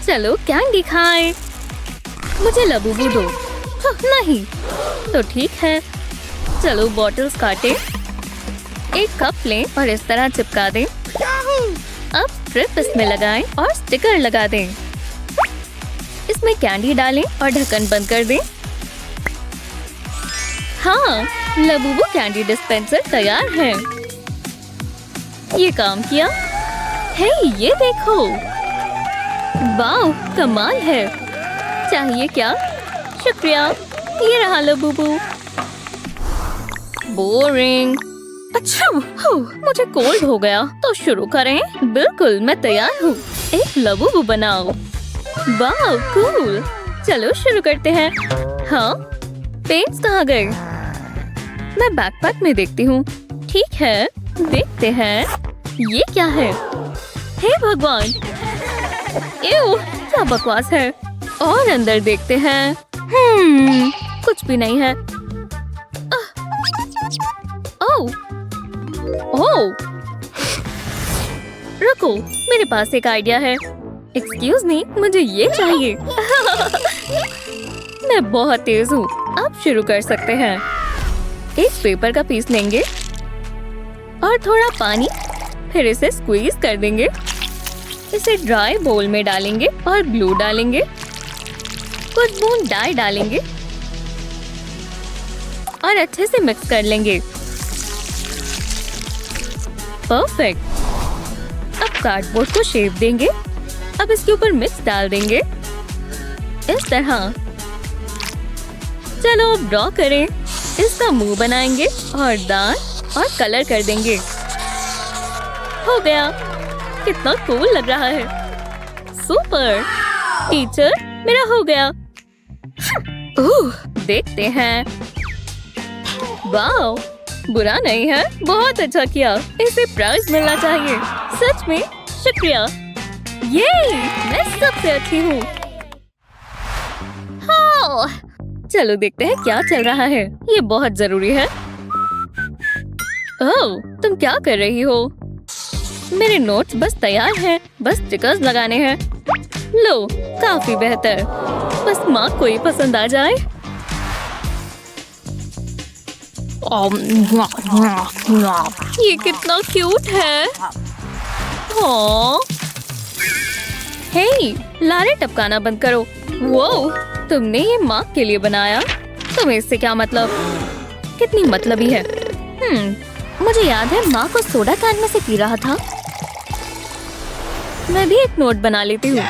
चलो कैंडी खाएं। मुझे लबूबू दो। नहीं तो ठीक है। चलो बॉटल्स काटें। एक कप लें और इस तरह चिपका दें। अब स्ट्रिप इसमें लगाएं और स्टिकर लगा दें। इसमें कैंडी डालें और ढक्कन बंद कर दें। हाँ, लबूबू कैंडी डिस्पेंसर तैयार है। ये काम किया। हे, ये देखो। वाह, कमाल है। चाहिए क्या? शुक्रिया। ये रहा लबूबू। बोरिंग। अच्छा, मुझे कोल्ड हो गया। तो शुरू करें। बिल्कुल, मैं तैयार हूँ। एक लबूबू बनाओ। वाह, कूल। चलो शुरू करते हैं। हाँ, पेंट्स कहाँ गए? मैं बैकपैक में देखती हूँ। ठीक है, देखते हैं। ये क्या है? हे भगवान, एव, क्या बकवास है। और अंदर देखते हैं। कुछ भी नहीं है। ओह, रुको, मेरे पास एक आइडिया है। एक्सक्यूज मी, मुझे ये चाहिए। मैं बहुत तेज हूँ। अब शुरू कर सकते हैं। एक पेपर का पीस लेंगे और थोड़ा पानी, फिर इसे स्क्वीज कर देंगे। इसे ड्राई बोल में डालेंगे और ग्लू डालेंगे। कुछ बूंद डाई डालेंगे और अच्छे से मिक्स कर लेंगे। परफेक्ट। अब कार्डबोर्ड को शेप देंगे। अब इसके ऊपर मिक्स डाल देंगे इस तरह। चलो अब ड्रॉ करें। इसका मुंह बनाएंगे और दांत और कलर कर देंगे। हो गया। कितना कूल लग रहा है। सुपर। टीचर, मेरा हो गया। देखते हैं। वाह, बुरा नहीं है। बहुत अच्छा किया। इसे प्राइज मिलना चाहिए। सच में शुक्रिया। ये मैं सबसे अच्छी हूँ। हाँ, चलो देखते हैं क्या चल रहा है। ये बहुत जरूरी है। ओह, तुम क्या कर रही हो? मेरे नोट्स बस तैयार हैं। बस स्टिकर्स लगाने हैं। लो, काफी बेहतर। बस माँ को ही पसंद आ जाए। ये कितना क्यूट है। हे, लारे टपकाना बंद करो। वो, तुमने ये माँ के लिए बनाया? तुम्हें इससे क्या मतलब? कितनी मतलबी है। मुझे याद है माँ को सोडा कैन में से पी रहा था। मैं भी एक नोट बना लेती हूँ।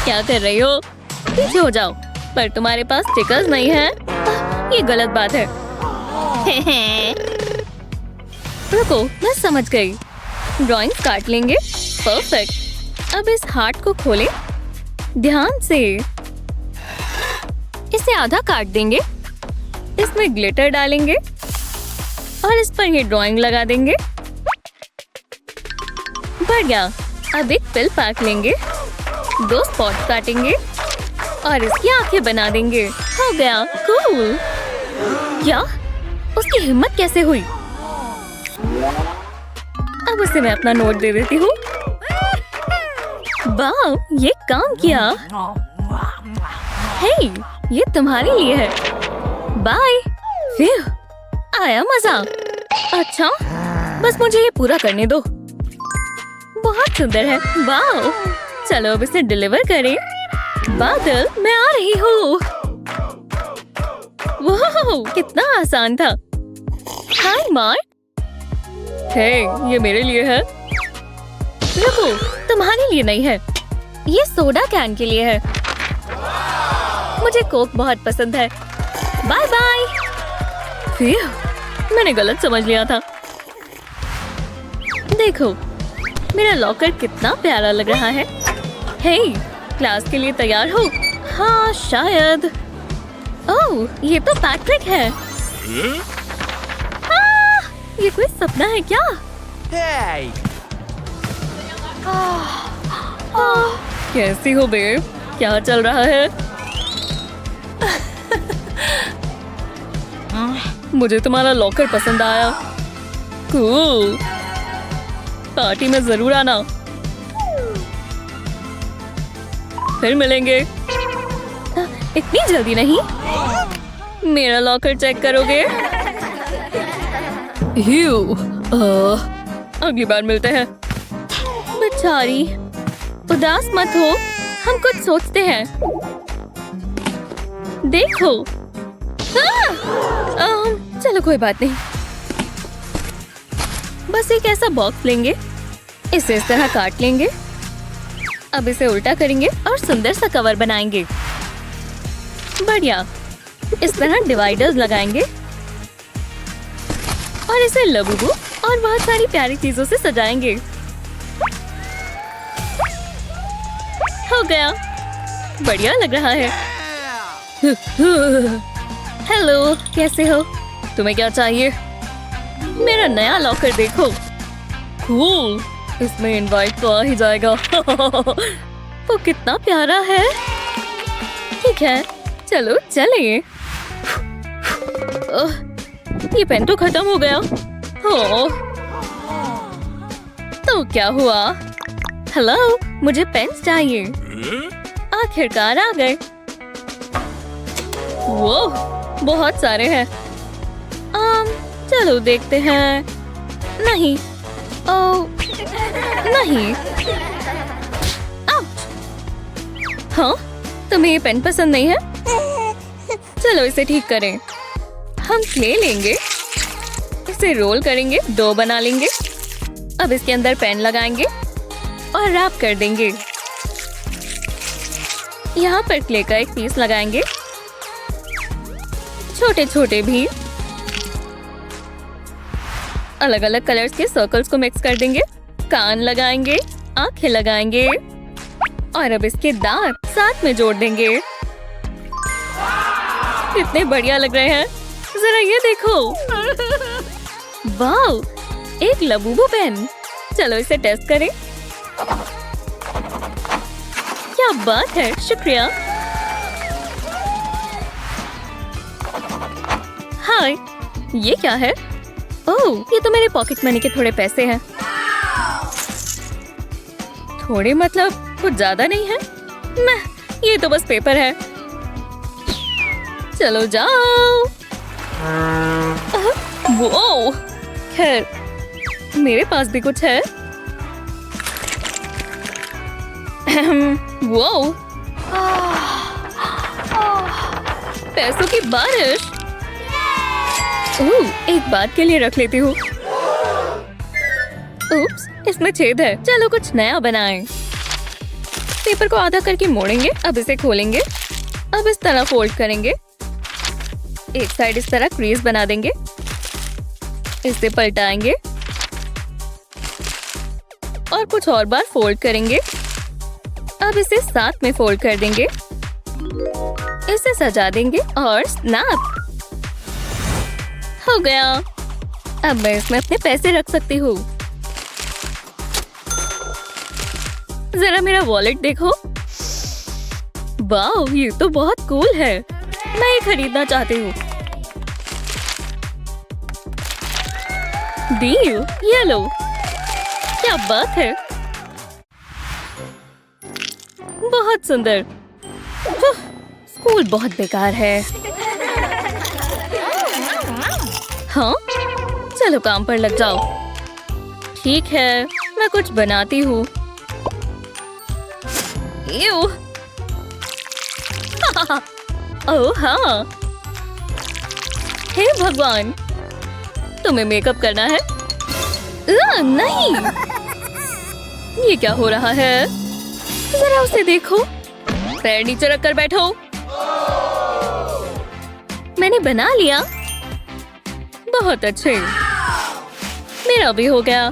क्या कर रही हो? पीछे हो जाओ। पर तुम्हारे पास स्टिकर्स नहीं है। ये गलत बात है। रुको, मैं समझ गई। ड्राइंग काट लेंगे। परफेक्ट। अब इस हार्ट को खोलें। ध्यान से। इसे आधा काट देंगे। इसमें ग्लिटर डालेंगे और इस पर ये ड्राइंग लगा देंगे। बढ़िया। अब एक पिल पैक लेंगे। 2 स्पॉट काटेंगे और इसकी आंखें बना देंगे। हो गया। कूल। क्या? उसकी हिम्मत कैसे हुई? अब उसे मैं अपना नोट दे देती हूँ। वाह, ये काम किया। हे, ये तुम्हारे लिए है। बाय। फिर आया मजा। अच्छा, बस मुझे ये पूरा करने दो। बहुत सुंदर है। वाह, चलो अब इसे डिलीवर करें। बादल, मैं आ रही हूँ। वाह, कितना आसान था। हाय मार्क। हे, ये मेरे लिए है। रुको, तुम्हारे लिए नहीं है। ये सोडा कैन के लिए है। मुझे कोक बहुत पसंद है। Bye bye. फिर मैंने गलत समझ लिया था। देखो, मेरा लॉकर कितना प्यारा लग रहा है। हे, क्लास के लिए तैयार हो? हाँ, शायद। ओह, ये तो पैट्रिक है। हाँ, ये कोई सपना है क्या? कैसी हो बेब? क्या चल रहा है? मुझे तुम्हारा लॉकर पसंद आया। कूल। पार्टी में जरूर आना। फिर मिलेंगे। इतनी जल्दी नहीं। मेरा लॉकर चेक करोगे? अगली बार मिलते हैं। बेचारी, उदास मत हो, हम कुछ सोचते हैं। देखो। चलो कोई बात नहीं। बस एक ऐसा बॉक्स लेंगे, इसे इस तरह काट लेंगे। अब इसे उल्टा करेंगे और सुंदर सा कवर बनाएंगे। बढ़िया। इस तरह डिवाइडर्स लगाएंगे और इसे लबूबू और बहुत सारी प्यारी चीजों से सजाएंगे। हो गया। बढ़िया लग रहा है। हेलो, कैसे हो? तुम्हें क्या चाहिए? मेरा नया लॉकर देखो। कूल, इसमें इनवाइट तो आ ही जाएगा। वो कितना प्यारा है। ठीक है, चलो चलिए। ये पेन तो खत्म हो गया। हो, तो क्या हुआ? हेलो, मुझे पेन चाहिए। आखिरकार आ गए। वो बहुत सारे हैं। चलो देखते हैं। नहीं, ओ नहीं। हाँ, तुम्हें ये पेन पसंद नहीं है? चलो इसे ठीक करें। हम क्ले लेंगे, इसे रोल करेंगे, डो बना लेंगे। अब इसके अंदर पेन लगाएंगे और रैप कर देंगे। यहाँ पर क्ले का एक पीस लगाएंगे, छोटे छोटे भी। अलग अलग कलर्स के सर्कल्स को मिक्स कर देंगे। कान लगाएंगे, आंखें लगाएंगे और अब इसके दांत साथ में जोड़ देंगे। कितने बढ़िया लग रहे हैं। जरा ये देखो। वाव, एक लबूबू पेन। चलो इसे टेस्ट करें। क्या बात है, शुक्रिया। हाय, ये क्या है? ओह, ये तो मेरे पॉकेट मनी के थोड़े पैसे हैं। थोड़े मतलब कुछ ज्यादा नहीं है। मैं, ये तो बस पेपर है। चलो जाओ। वो, खैर, मेरे पास भी कुछ है। वो, पैसों की बारिश। एक बात के लिए रख लेती हूँ। उप्स, इसमें छेद है। चलो कुछ नया बनाएं। पेपर को आधा करके मोड़ेंगे। अब इसे खोलेंगे। अब इस तरह फोल्ड करेंगे। एक साइड इस तरह क्रीज बना देंगे। इसे पलटाएंगे और कुछ और बार फोल्ड करेंगे। अब इसे साथ में फोल्ड कर देंगे। इसे सजा देंगे और स्नैप हो गया। अब मैं इसमें अपने पैसे रख सकती हूँ। जरा मेरा वॉलेट देखो। वाह, ये तो बहुत कूल है। मैं ये खरीदना चाहती हूँ। डील, ये लो। क्या बात है, बहुत सुंदर। स्कूल बहुत बेकार है। हाँ, चलो काम पर लग जाओ। ठीक है, मैं कुछ बनाती हूँ। ओह हाँ, हे भगवान, तुम्हें मेकअप करना है? नहीं, ये क्या हो रहा है? जरा उसे देखो। पैर नीचे रखकर बैठो। मैंने बना लिया। बहुत अच्छे, मेरा भी हो गया।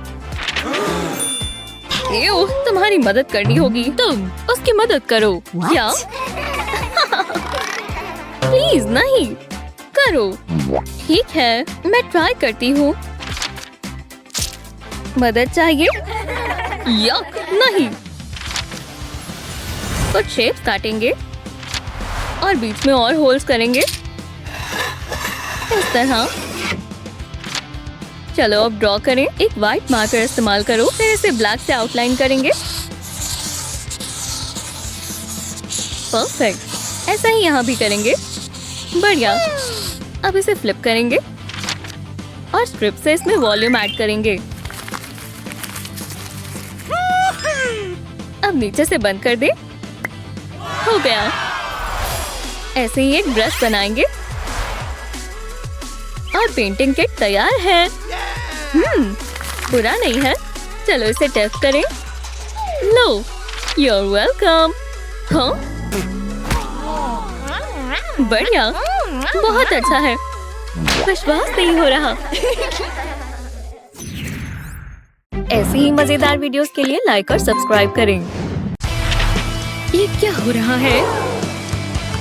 तुम्हारी मदद करनी होगी। तुम उसकी मदद करो। क्या? प्लीज नहीं करो। ठीक है, मैं ट्राई करती हूँ। मदद चाहिए? यक, नहीं। कुछ शेप्स काटेंगे और बीच में और होल्स करेंगे इस तरह। चलो अब ड्रॉ करें। एक व्हाइट मार्कर इस्तेमाल करो, फिर इसे ब्लैक से आउटलाइन करेंगे। परफेक्ट। ऐसा ही यहाँ भी करेंगे। बढ़िया। अब इसे फ्लिप करेंगे और स्ट्रिप से इसमें वॉल्यूम ऐड करेंगे। अब नीचे से बंद कर दे। हो गया। ऐसे ही एक ब्रश बनाएंगे और पेंटिंग किट तैयार है। बुरा नहीं है। चलो इसे टेस्ट करें। लो, you're welcome। हाँ, बढ़िया, बहुत अच्छा है। विश्वास नहीं हो रहा। ऐसी ही मजेदार वीडियोस के लिए लाइक और सब्सक्राइब करें। ये क्या हो रहा है?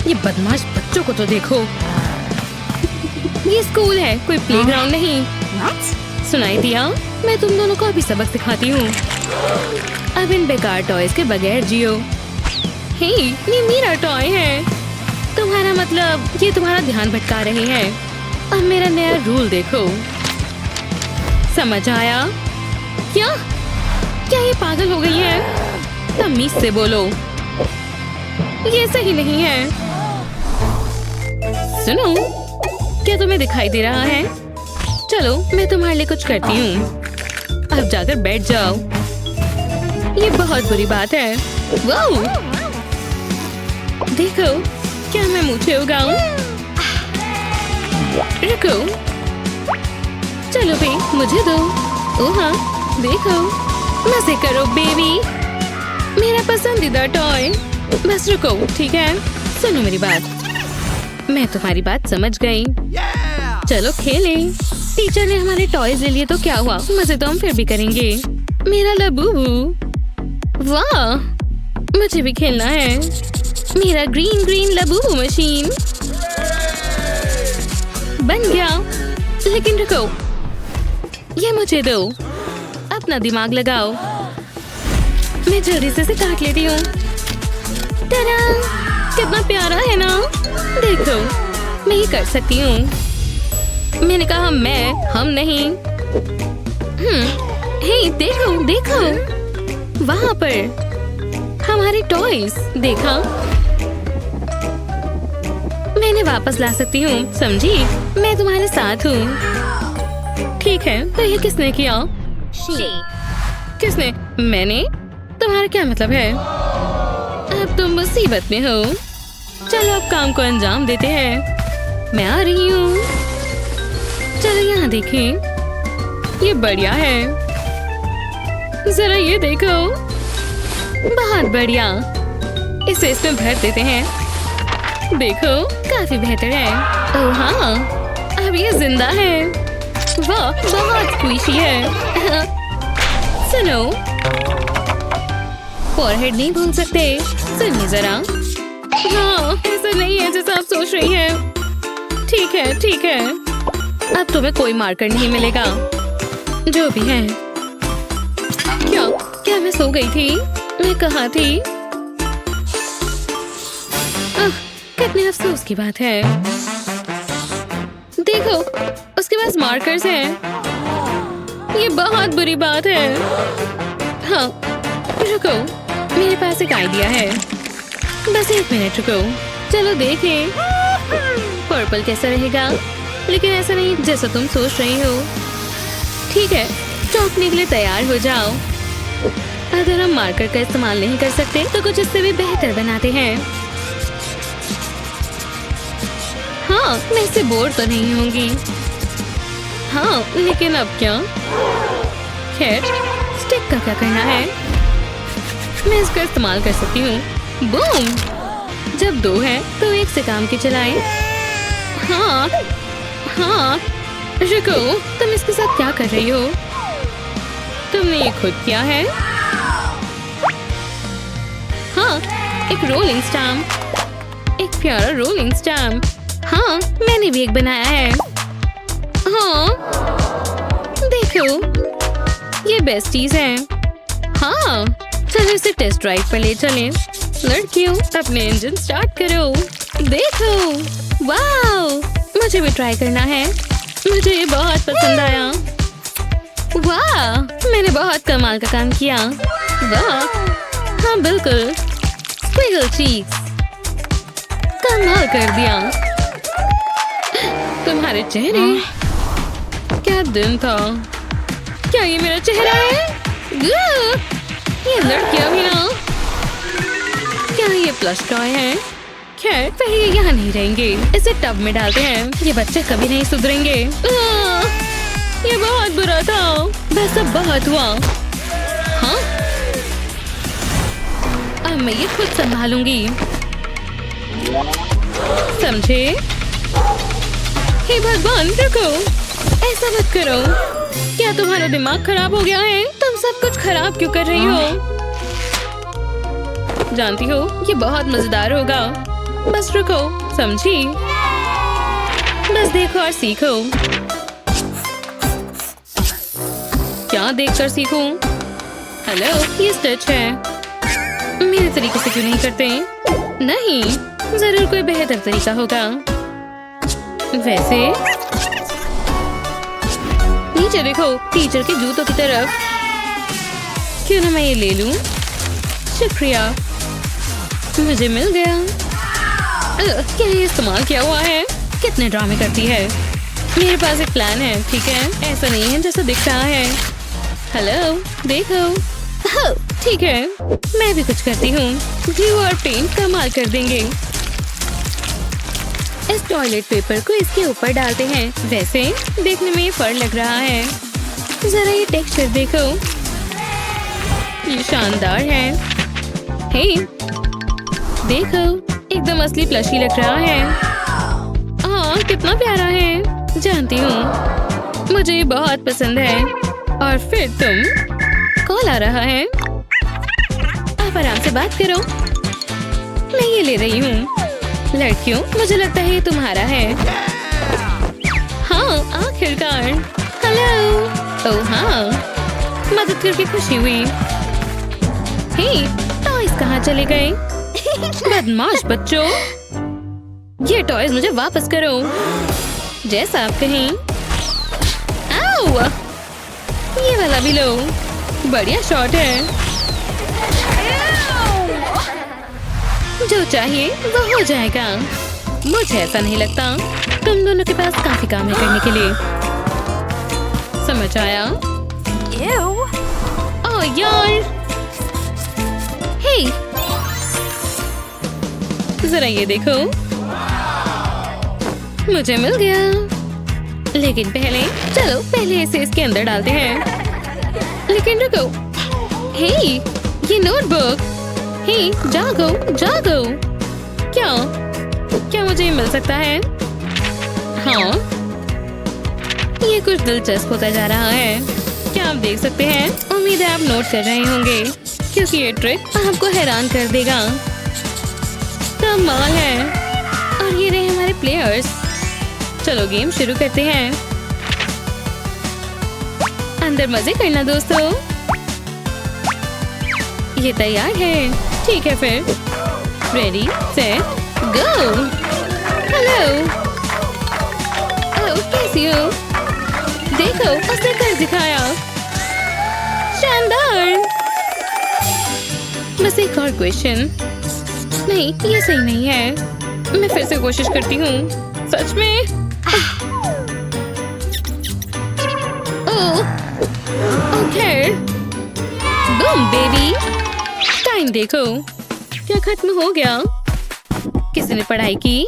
ये बदमाश बच्चों को तो देखो। ये स्कूल है, कोई प्लेग्राउंड नहीं। सुनाई दिया? मैं तुम दोनों को अभी सबक सिखाती हूँ। अब इन बेकार टॉयज के बगैर जियो। हे, ये मेरा टॉय है। तुम्हारा मतलब ये तुम्हारा ध्यान भटका रहे हैं। अब मेरा नया रूल देखो। समझ आया? क्या ये पागल हो गई है? तमीज से बोलो। ये सही नहीं है। सुनो, क्या तुम्हें दिखाई दे रहा है? चलो मैं तुम्हारे लिए कुछ करती हूँ। अब जाकर बैठ जाओ। ये बहुत बुरी बात है। वाओ! देखो, क्या मैं मूछें उगाऊं? रुको। चलो भी, मुझे दो। ओह हाँ, देखो, मजे करो बेबी। मेरा पसंदीदा टॉय। बस रुको, ठीक है? सुनो मेरी बात। मैं तुम्हारी बात समझ गई। चलो खेलें। टीचर ने हमारे टॉयज ले लिए तो क्या हुआ? मजे तो हम फिर भी करेंगे। मेरा लबूबू। वाह, मुझे भी खेलना है। मेरा ग्रीन लबूबू मशीन बन गया। लेकिन रुको, ये मुझे दो। अपना दिमाग लगाओ। मैं जल्दी से इसे काट लेती हूँ। tada! कितना प्यारा है ना? देखो, मैं ये कर सकती हूँ। मैंने कहा मैं, हम नहीं। हे, देखो, वहाँ पर हमारे टॉयज। देखा? मैं इन्हें वापस ला सकती हूँ, समझी? मैं तुम्हारे साथ हूँ। ठीक है, तो ये किसने किया? किसने? मैंने? तुम्हारा क्या मतलब है? अब तुम मुसीबत में हो। चलो अब काम को अंजाम देते हैं। मैं आ रही हूँ। चलो यहाँ देखें। ये बढ़िया है। जरा ये देखो। बहुत बढ़िया। इसे इसमें भर देते हैं। देखो, काफी बेहतर है। ओह हाँ, अब ये जिंदा है। वाह, बहुत स्क्विशी है। सुनो, फॉरहेड नहीं भूल सकते। सुनिए जरा। हाँ, ऐसा नहीं है जैसा आप सोच रही हैं। ठीक है। अब तुम्हें कोई मार्कर नहीं मिलेगा। जो भी है। क्या मैं सो गई थी? मैं कहाँ थी? कितने अफसोस की बात है। देखो, उसके पास मार्कर्स हैं। ये बहुत बुरी बात है। हाँ, रुको, मेरे पास एक आइडिया है। बस 1 मिनट रुको। चलो देखें पर्पल कैसा रहेगा। लेकिन ऐसा नहीं जैसा तुम सोच रही हो। ठीक है, चौंकने के लिए तैयार हो जाओ। अगर हम मार्कर का इस्तेमाल नहीं कर सकते तो कुछ इससे भी बेहतर बनाते हैं। हाँ, मैं इससे बोर तो नहीं होंगी। हाँ, लेकिन अब क्या? खैर, स्टिक का क्या करना है? मैं इसका इस्तेमाल कर सकती हूँ। बूम! जब 2 है तो 1 से काम की चलाएं। हाँ, रुको, तुम इसके साथ क्या कर रही हो? तुमने ये खुद किया है? हाँ, एक रोलिंग स्टैम्प। एक प्यारा रोलिंग स्टैम्प। हाँ, मैंने भी एक बनाया है। हाँ, देखो, ये बेस्टीज हैं। हाँ, चलो इसे टेस्ट ड्राइव पर ले चलें। लड़कियों, अपने इंजन स्टार्ट करो। देखो, वाओ, मुझे भी ट्राई करना है। मुझे ये बहुत पसंद आया। वाह, मैंने बहुत कमाल का काम किया। वाह, हाँ बिल्कुल। Squiggle cheeks. कमाल कर दिया। तुम्हारे चेहरे, क्या दिन था। क्या ये मेरा चेहरा है? ये लड़कियां भी ना। क्या ये प्लस टॉय है? खैर पहले ये यहाँ नहीं रहेंगे, इसे टब में डालते हैं। ये बच्चे कभी नहीं सुधरेंगे। ये बहुत बुरा था। बस अब बहुत हुआ। हाँ, अब मैं ये खुद संभालूंगी, समझे? हे भगवान, रुको, ऐसा मत करो। क्या तुम्हारा दिमाग खराब हो गया है? तुम सब कुछ खराब क्यों कर रही हो? जानती हो ये बहुत मजेदार होगा। बस रुको, समझी? बस देखो और सीखो। क्या देखकर सीखूं? हेलो, ये स्टिच है। मेरे तरीके से क्यों नहीं करते? नहीं, जरूर कोई बेहतर तरीका होगा। वैसे नीचे देखो, टीचर के जूतों की तरफ। क्यों ना मैं ये ले लूं? शुक्रिया, मुझे मिल गया। क्या ये इस्तेमाल किया हुआ है? कितने ड्रामे करती है। मेरे पास एक प्लान है, ठीक है? ऐसा नहीं है जैसा दिख रहा है। हेलो, देखो। ठीक है, मैं भी कुछ करती हूँ। ग्लू और पेंट कमाल कर देंगे। इस टॉयलेट पेपर को इसके ऊपर डालते हैं। वैसे देखने में ये फर लग रहा है। जरा ये टेक्सचर देखो, ये शानदार है। हे, देखो, एकदम असली प्लशी लग रहा है। हाँ, कितना प्यारा है। जानती हूँ, मुझे ये बहुत पसंद है। और फिर तुम, कॉल आ रहा है। आप आराम से बात करो, मैं ये ले रही हूँ। लड़कियों, मुझे लगता है ये तुम्हारा है। हाँ, आखिरकार। हेलो। ओह हाँ, मदद करके खुशी हुई। हे, टॉयज कहाँ चले गए? बदमाश बच्चों, ये टॉयज मुझे वापस करो, जैसा आप कहें। आओ, ये वाला भी लो। बढ़िया शॉट है। जो चाहिए वो हो जाएगा। मुझे ऐसा नहीं लगता। तुम दोनों के पास काफी काम है करने के लिए। समझ आया? ओह यार, हे, जरा ये देखो, मुझे मिल गया। लेकिन चलो पहले इसे इसके अंदर डालते हैं। लेकिन रुको, हे, ये नोटबुक। हे, जागो जागो। क्या मुझे मिल सकता है? हाँ, ये कुछ दिलचस्प होता जा रहा है। क्या आप देख सकते हैं? उम्मीद है आप नोट कर रहे होंगे, क्योंकि ये ट्रिक आपको हैरान कर देगा। कमाल है। और ये रहे हमारे प्लेयर्स। चलो गेम शुरू करते हैं। अंदर मजे करना दोस्तों। ये तैयार है। ठीक है फिर, रेडी सेट गो। हेलो, ओह कैसी हो? देखो, उसने कर दिखाया। शानदार। बस एक और क्वेश्चन। नहीं, ये सही नहीं है। मैं फिर से कोशिश करती हूँ। सच में? ओह, ओके। Boom baby. टाइम देखो, क्या खत्म हो गया? किसी ने पढ़ाई की?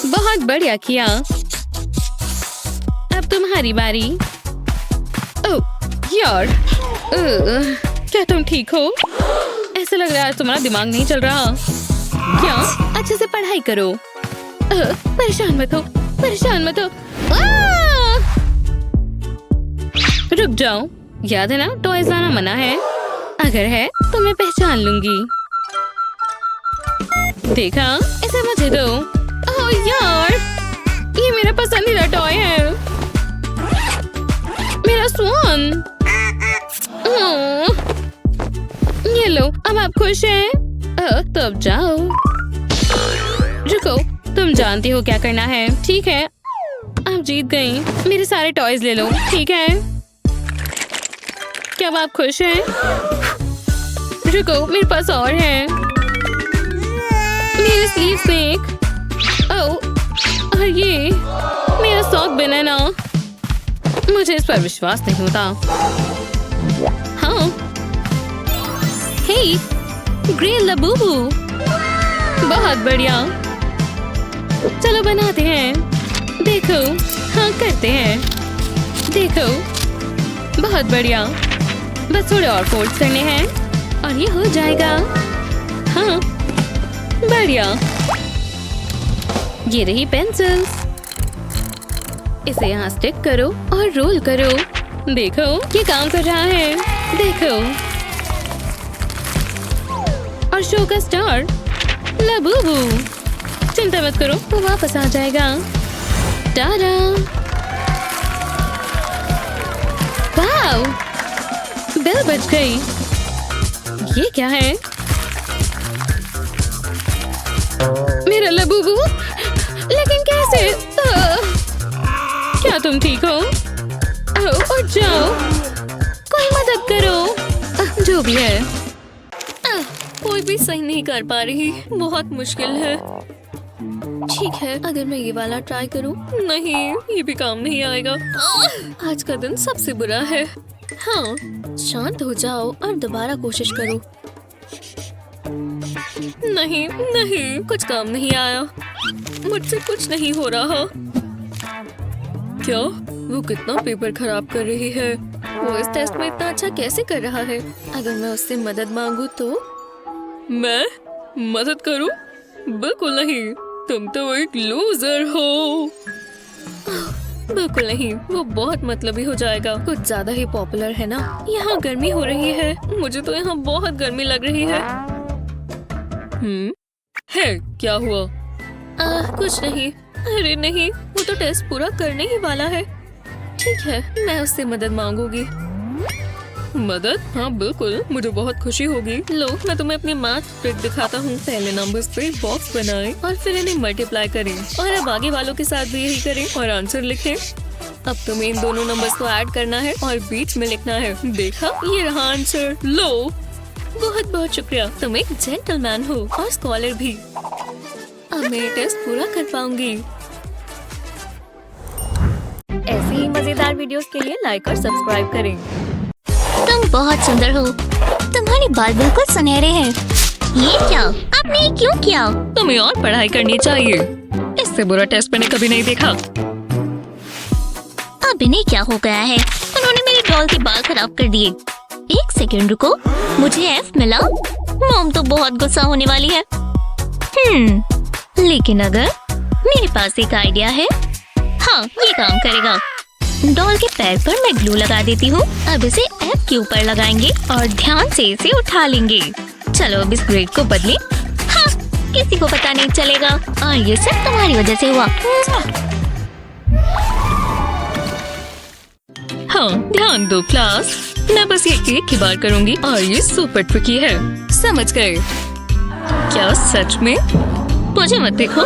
बहुत बढ़िया किया। अब तुम्हारी बारी। ओह यार, क्या तुम ठीक हो? ऐसा लग रहा है तुम्हारा दिमाग नहीं चल रहा। क्या? अच्छे से पढ़ाई करो। परेशान मत हो, परेशान मत हो। रुक जाओ, याद है ना टॉयज लाना मना है। अगर है तो मैं पहचान लूंगी। देखा, इसे मुझे दो। ओह यार, ये मेरा पसंदीदा टॉय है, मेरा स्वान। ये लो, अब आप खुश हैं? तो अब जाओ। रुको, तुम जानती हो क्या करना है, ठीक है? आप जीत गई। मेरे सारे टॉयज ले लो, ठीक है? क्या अब आप खुश हैं? रुको, मेरे पास और है। मेरे स्लीव्स देख। ओह, और ये मेरा सॉक बिन है ना। मुझे इस पर विश्वास नहीं होता। हाँ, हे, ग्रे लबूबू, बहुत बढ़िया। चलो बनाते हैं। देखो, हाँ करते हैं। देखो, बहुत बढ़िया। बस थोड़े और फोल्ड्स करने हैं और ये हो जाएगा। हाँ, बढ़िया। ये रही पेंसिल्स। इसे यहाँ स्टिक करो और रोल करो। देखो, ये काम कर रहा है। देखो, और शो का स्टार लबूबू। चिंता मत करो, वो वापस आ जाएगा। टाडा! वाव! बेल बज गई। ये क्या है? मेरा लबूबू, लेकिन कैसे? क्या तुम ठीक हो? उठ जाओ, कोई मदद करो। जो भी है, कोई भी सही नहीं कर पा रही। बहुत मुश्किल है। ठीक है, अगर मैं ये वाला ट्राई करूं। नहीं, ये भी काम नहीं आएगा। आज का दिन सबसे बुरा है। हाँ, शांत हो जाओ और दोबारा कोशिश करो। नहीं नहीं, कुछ काम नहीं आया। मुझसे कुछ नहीं हो रहा। क्या? वो कितना पेपर खराब कर रही है। वो इस टेस्ट में इतना अच्छा कैसे कर रहा है? अगर मैं उससे मदद मांगू तो? मैं मदद करूं? बिल्कुल नहीं, तुम तो एक लूजर हो। बिल्कुल नहीं, वो बहुत मतलबी हो जाएगा। कुछ ज्यादा ही पॉपुलर है ना। यहाँ गर्मी हो रही है। मुझे तो यहाँ बहुत गर्मी लग रही है। है, क्या हुआ? कुछ नहीं। अरे नहीं, वो तो टेस्ट पूरा करने ही वाला है। ठीक है, मैं उससे मदद मांगूंगी। मदद? हाँ बिल्कुल, मुझे बहुत खुशी होगी। लो, मैं तुम्हें अपनी मैथ ट्रिक दिखाता हूँ। पहले नंबर्स पे बॉक्स बनाएं और फिर इन्हें मल्टीप्लाई करें और अब आगे वालों के साथ भी यही करें और आंसर लिखें। अब तुम्हें इन दोनों नंबर्स को ऐड करना है और बीच में लिखना है। देखा, ये रहा आंसर। लो, बहुत बहुत शुक्रिया। तुम एक जेंटलमैन हो और स्कॉलर भी। अब मैं ये टेस्ट पूरा कर पाऊंगी। ऐसे ही मजेदार वीडियोस के लिए लाइक और सब्सक्राइब करें। तुम बहुत सुंदर हो। तुम्हारे बाल बिल्कुल सुनहरे हैं। ये क्या? आपने ये क्यों किया? तुम्हें और पढ़ाई करनी चाहिए। इससे बुरा टेस्ट मैंने कभी नहीं देखा। अब इन्हें क्या हो गया है? उन्होंने मेरे डॉल के बाल खराब कर दिए। एक सेकंड रुको, मुझे एफ मिला। मॉम तो बहुत गुस्सा होने वाली है। लेकिन अगर मेरे पास एक आइडिया है। हाँ, ये काम करेगा। डॉल के पैर पर मैं ग्लू लगा देती हूँ। अब इसे एफ के ऊपर लगाएंगे और ध्यान से इसे उठा लेंगे। चलो अब इस ग्रेड को बदलें। हाँ, किसी को पता नहीं चलेगा और ये सब तुम्हारी वजह से हुआ। हाँ, ध्यान दो क्लास। मैं बस ये एक ही बार करूँगी और ये सुपर ट्रिकी है। समझ गए? क्या सच में? मुझे मत देखो।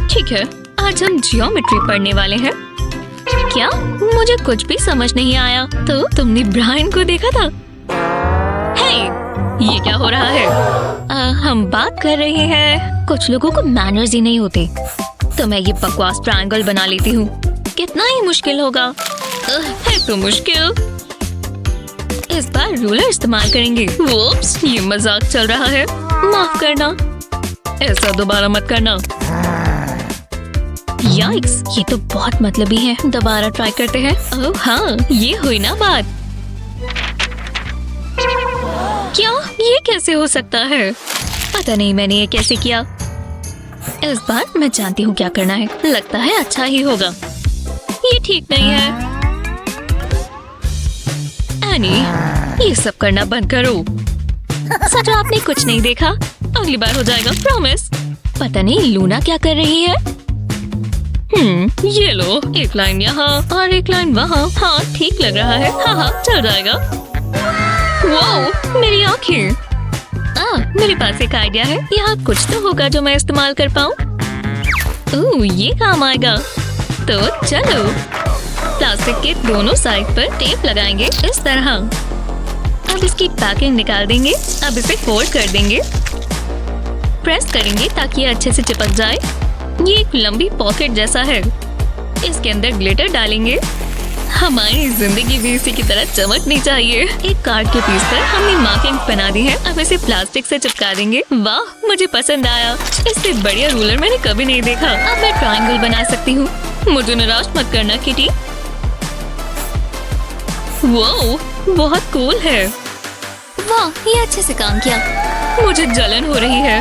ठीक है, आज हम जियोमेट्री पढ़ने वाले हैं। क्या? मुझे कुछ भी समझ नहीं आया। तो तुमने ब्रायन को देखा था? हे, ये क्या हो रहा है? हम बात कर रहे हैं। कुछ लोगों को मैनर्स ही नहीं होते। तो मैं ये बकवास ट्रायंगल बना लेती हूँ। कितना ही मुश्किल होगा। है तो मुश्किल। इस बार रूलर इस्तेमाल करेंगे। वोप्स, ये मजाक चल रहा है। माफ करना, ऐसा दोबारा मत करना। याइक्स, ये तो बहुत मतलबी है। दोबारा ट्राई करते हैं। ओह हाँ, ये हुई ना बात। क्या? ये कैसे हो सकता है? पता नहीं मैंने ये कैसे किया। इस बार मैं जानती हूँ क्या करना है। लगता है अच्छा ही होगा। ये ठीक नहीं है। एनी, ये सब करना बंद करो। सच आपने कुछ नहीं देखा। अगली बार हो जाएगा, प्रॉमिस। पता नहीं लूना क्या कर रही है। ये लो, एक लाइन यहाँ और एक लाइन वहाँ। हाँ, ठीक लग रहा है। हाँ, चल जाएगा। वाओ, मेरी आँखें। मेरे पास एक आइडिया है। यहाँ कुछ तो होगा जो मैं इस्तेमाल कर पाऊँ। ओह, ये काम आएगा। तो चलो, प्लास्टिक के दोनों साइड पर टेप लगाएंगे इस तरह। अब इसकी पैकिंग निकाल देंगे। अब इसे फोल्ड कर देंगे प्रेस करेंगे ताकि ये अच्छे से चिपक जाए। ये एक लंबी पॉकेट जैसा है। इसके अंदर ग्लिटर डालेंगे। हमारी जिंदगी भी इसी की तरह चमकनी चाहिए। एक कार्ड के पीस पर हमने मार्किंग बना दी है। अब इसे प्लास्टिक से चिपका देंगे। वाह, मुझे पसंद आया। इससे बढ़िया रूलर मैंने कभी नहीं देखा। अब मैं ट्रायंगल बना सकती हूँ। मुझे निराश मत करना किटी। वाह, बहुत कूल है। वाह, ये अच्छे से काम किया। मुझे जलन हो रही है।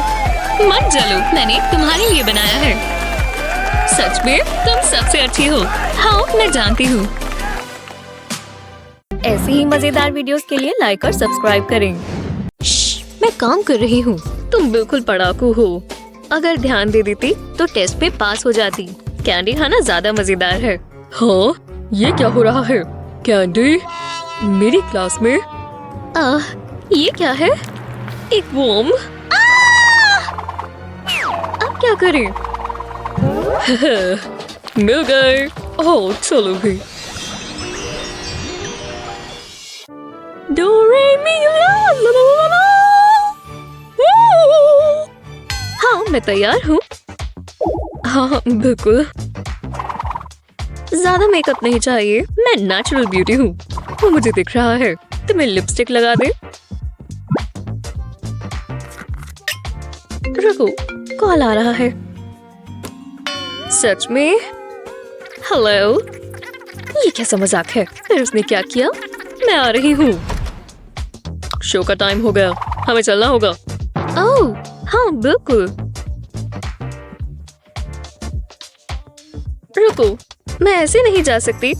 मत जलो, मैंने तुम्हारे लिए बनाया है। सच में तुम सबसे अच्छी हो। हाँ, मैं जानती हूँ। ऐसी ही मजेदार वीडियोस के लिए लाइक और सब्सक्राइब करें। मैं काम कर रही हूँ। तुम बिल्कुल पढ़ाकू हो। अगर ध्यान दे देती तो टेस्ट में पास हो जाती। कैंडी खाना ज्यादा मजेदार है। हाँ, ये क्या हो रहा है? कैंडी मेरी क्लास में। ये क्या है? एक वर्म। अब क्या करें? मिल गए। ओह, चलो भी। डो रे मी ला ला ला ला ला। हाँ, मैं तैयार हूँ। हाँ, बिल्कुल। ज्यादा मेकअप नहीं चाहिए। मैं नेचुरल ब्यूटी हूँ। वो मुझे दिख रहा है। तुम्हें लिपस्टिक लगा दे। रुको, कॉल आ रहा है। सच में? हेलो। ये कैसा मजाक है? फिर उसने क्या किया? मैं आ रही हूँ। शो का टाइम हो गया। हमें चलना होगा। ओह, हाँ बिल्कुल। रुको, मैं ऐसे नहीं जा सकती।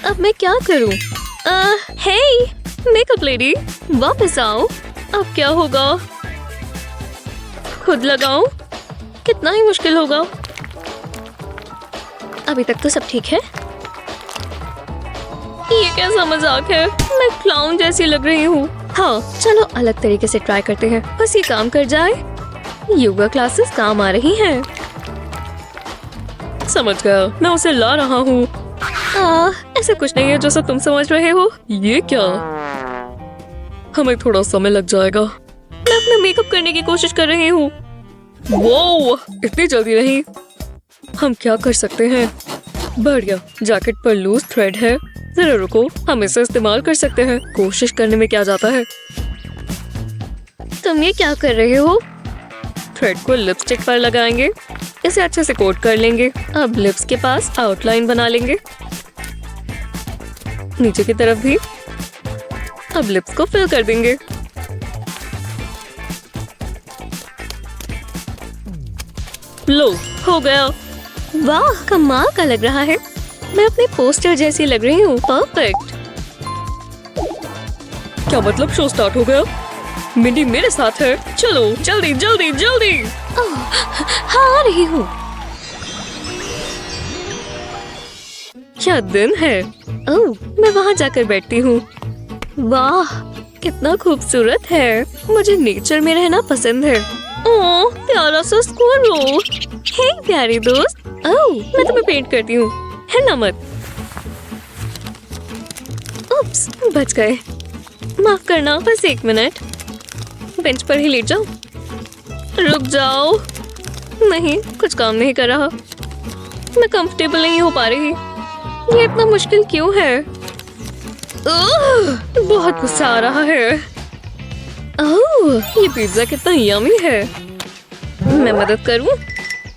अब मैं क्या करूं? हे मेकअप लेडी, वापस आओ। अब क्या होगा? खुद लगाऊं? कितना ही मुश्किल होगा। अभी तक तो सब ठीक है। ये कैसा मजाक है? मैं क्लाउन जैसी लग रही हूँ। हाँ, चलो अलग तरीके से ट्राई करते हैं। बस ये काम कर जाए। योगा क्लासेस काम आ रही हैं। समझ गया, मैं उसे ला रहा हूँ। ऐसा कुछ नहीं है जो सब तुम समझ रहे हो। ये क्या? हमें थोड़ा समय लग जाएगा। मैं अपना मेकअप करने की कोशिश कर रही हूँ। वो इतनी जल्दी नहीं। हम क्या कर सकते हैं? बढ़िया, जैकेट पर लूज थ्रेड है। जरा रुको, हम इसे इस्तेमाल कर सकते हैं। कोशिश करने में क्या जाता है? तुम ये क्या कर रहे हो? थ्रेड को लिपस्टिक पर लगाएंगे। इसे अच्छे से कोट कर लेंगे। अब लिप्स के पास आउटलाइन बना लेंगे। नीचे की तरफ भी। अब लिप्स को फिल कर देंगे। लो, हो गया। वाह, कमाल का लग रहा है। मैं अपने पोस्टर जैसी लग रही हूँ। परफेक्ट। क्या मतलब शो स्टार्ट हो गया? मिंडी मेरे साथ है। चलो जल्दी जल्दी जल्दी। हाँ, आ रही हूँ। क्या दिन है? ओह, मैं वहाँ जाकर बैठती हूँ। वाह, कितना खूबसूरत है। मुझे नेचर में रहना पसंद है। ओह, प्यारा सा स्क्वायरल। हे प्यारी दोस्त। ओह, मैं तुम्हें पेंट करती हूँ। है ना मत। उप्स, बच गए। माफ करना, बस 1 मिनट। बेंच पर ही लेट जाओ। रुक जाओ। नहीं, कुछ काम नहीं कर रहा। मैं कंफर्टेबल नहीं हो पा रही। ये इतना मुश्किल क्यों है? बहुत गुस्सा आ रहा है। ओह, ये पिज्जा कितना यम्मी है। मैं मदद करूं?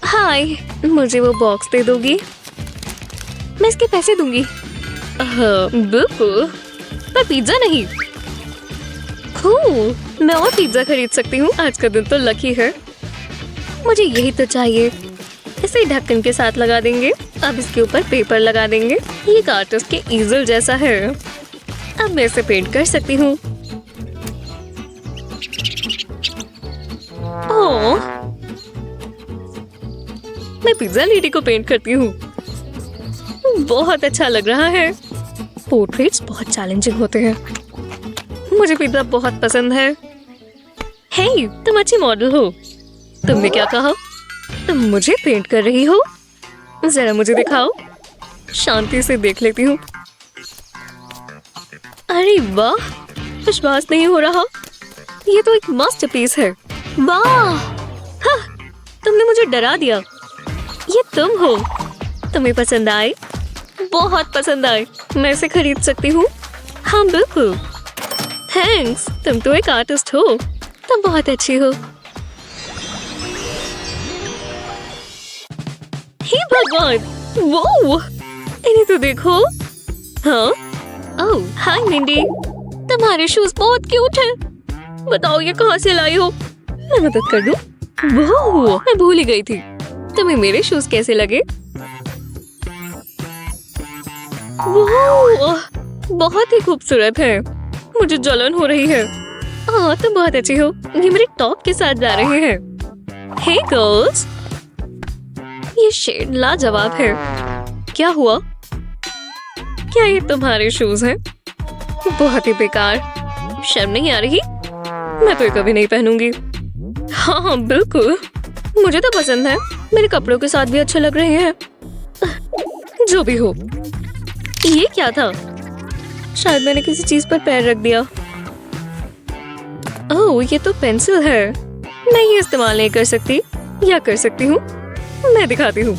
हाय, मुझे वो बॉक्स दे दोगी? मैं इसके पैसे दूंगी। बिल्कुल, पर पिज्जा नहीं। कूल, मैं और पिज्जा खरीद सकती हूँ। आज का दिन तो लकी है। मुझे यही तो चाहिए। इसे ढक्कन के साथ लगा देंगे। अब इसके ऊपर पेपर लगा देंगे। ये एक आर्टिस्ट के ईजल जैसा है। अब मैं इसे पेंट कर सकती हूँ। ओह, मैं पिज्जा लेडी को पेंट करती हूँ। बहुत अच्छा लग रहा है। पोर्ट्रेट्स बहुत चैलेंजिंग होते हैं। मुझे पिज्जा बहुत पसंद है। हे, तुम अच्छी मॉडल हो। तुमने क्या कहा? तुम मुझे पेंट कर रही हो? जरा मुझे दिखाओ। शांति से देख लेती हूँ। अरे वाह, विश्वास नहीं हो रहा। ये तो एक मास्टरपीस है। वाह, हाँ, तुमने मुझे डरा दिया। ये तुम हो। तुम्हें पसंद आए? बहुत पसंद आए। मैं इसे खरीद सकती हूँ? हाँ बिल्कुल। थैंक्स, तुम तो एक आर्टिस्ट हो। तुम बहुत अच्छी हो। हे भगवान, वो इन्हें तो देखो। हाँ, ओह हाय मिंडी, तुम्हारे शूज बहुत क्यूट हैं। बताओ ये कहाँ से लाई हो? मैं मदद कर दूं? वो मैं भूल ही गई थी। तुम्हें मेरे शूज कैसे लगे? वो बहुत ही खूबसूरत है। मुझे जलन हो रही है। तुम बहुत अच्छी हो। ये मेरे टॉप के साथ जा रहे हैं। हे गर्ल्स, ये शेड लाजवाब है। क्या हुआ? क्या ये तुम्हारे शूज हैं? बहुत ही बेकार। शर्म नहीं आ रही? मैं तो ये कभी नहीं पहनूंगी। हाँ बिल्कुल, मुझे तो पसंद है। मेरे कपड़ों के साथ भी अच्छे लग रहे हैं। जो भी हो। ये क्या था? शायद मैंने किसी चीज पर पैर रख दिया। ओह, ये तो पेंसिल है। मैं ये इस्तेमाल नहीं कर सकती, या कर सकती हूँ? मैं दिखाती हूँ।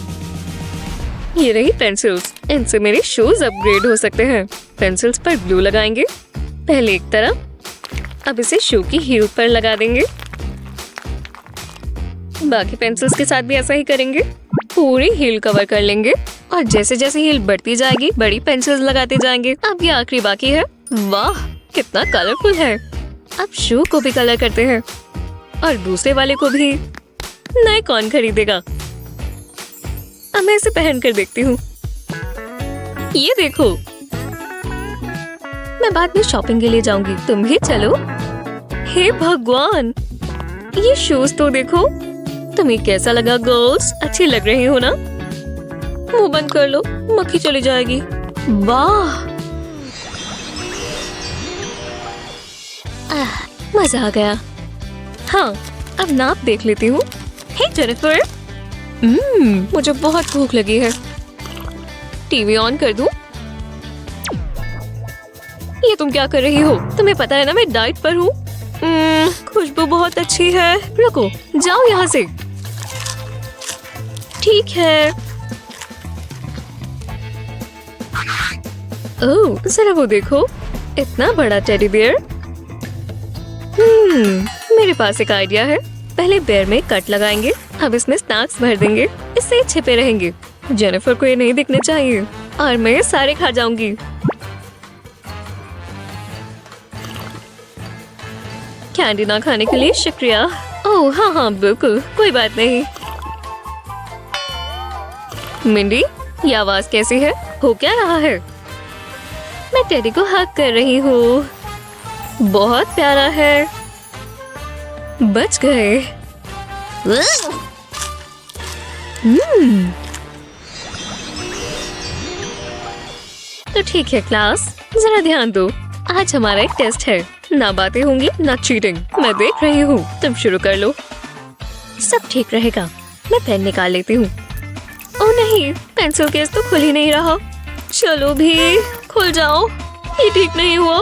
ये रही पेंसिल्स। इनसे मेरे शूज अपग्रेड हो सकते हैं। पेंसिल्स पर ग्लू लगाएंगे, पहले एक तरफ, अब इसे शू की हील पर लगा देंगे। बाकी पेंसिल्स के साथ भी ऐसा ही करेंगे। पूरी हील कवर कर लेंगे और जैसे जैसे हील बढ़ती जाएगी बड़ी पेंसिल्स लगाते जाएंगे। अब ये आखिरी बाकी है। वाह, कितना कलरफुल है। अब शू को भी कलर करते हैं और दूसरे वाले को भी। नए कौन खरीदेगा? अब मैं इसे पहन कर देखती हूँ। ये देखो, मैं बाद में शॉपिंग के लिए जाऊंगी, तुम भी चलो। हे भगवान, ये शूज तो देखो। तुम्हें कैसा लगा गर्ल्स? अच्छी लग रही हो ना? मुंह बंद कर लो, मक्खी चली जाएगी। वाह, मजा आ गया। हाँ, अब नाप देख लेती हूँ। हे जेनिफर, मुझे बहुत भूख लगी है। टीवी ऑन कर दूं? ये तुम क्या कर रही हो? तुम्हें पता है ना मैं डाइट पर हूँ। खुशबू बहुत अच्छी है। रुको, जाओ यहाँ से। ठीक है। ओह, जरा वो देखो, इतना बड़ा टेडी बियर। मेरे पास एक आइडिया है। पहले बियर में कट लगाएंगे, अब इसमें स्नैक्स भर देंगे, इससे छिपे रहेंगे। जेनिफर को ये नहीं दिखने चाहिए और मैं ये सारे खा जाऊंगी। कैंडी ना खाने के लिए शुक्रिया। ओह हाँ हाँ बिल्कुल, कोई बात नहीं। मिंडी, ये आवाज कैसी है? हो क्या रहा है? मैं टेडी को हग कर रही हूँ। बहुत प्यारा है। बच गए। तो ठीक है क्लास, जरा ध्यान दो। आज हमारा एक टेस्ट है। ना बातें होंगी ना चीटिंग। मैं देख रही हूँ, तुम शुरू कर लो। सब ठीक रहेगा। मैं पेन निकाल लेती हूँ। ओह नहीं, पेंसिल केस तो खुल ही नहीं रहा। चलो भी, खुल जाओ। ये ठीक नहीं हुआ।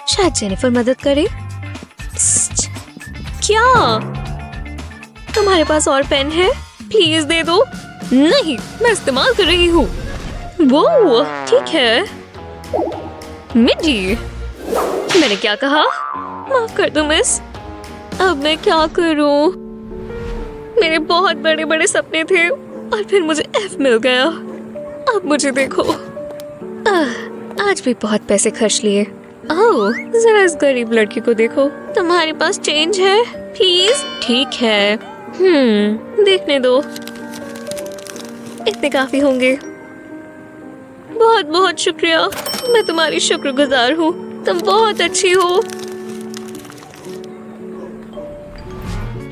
शायद जेनिफर मदद करे। क्या तुम्हारे पास और पेन है? प्लीज दे दो। नहीं, मैं इस्तेमाल कर रही हूँ। वो ठीक है। मिंडी, मैंने क्या कहा? माफ कर दो मिस। अब मैं क्या करूँ? मेरे बहुत बड़े बड़े सपने थे और फिर मुझे F मिल गया। अब मुझे देखो। आज भी बहुत पैसे खर्च लिए। ओह, जरा इस गरीब लड़की को देखो। तुम्हारे पास चेंज है? प्लीज। ठीक है। देखने दो। इतने काफी होंगे। बहुत बहुत शुक्रिया। मैं तुम्हारी शुक्रगुजार हूँ। तुम बहुत अच्छी हो।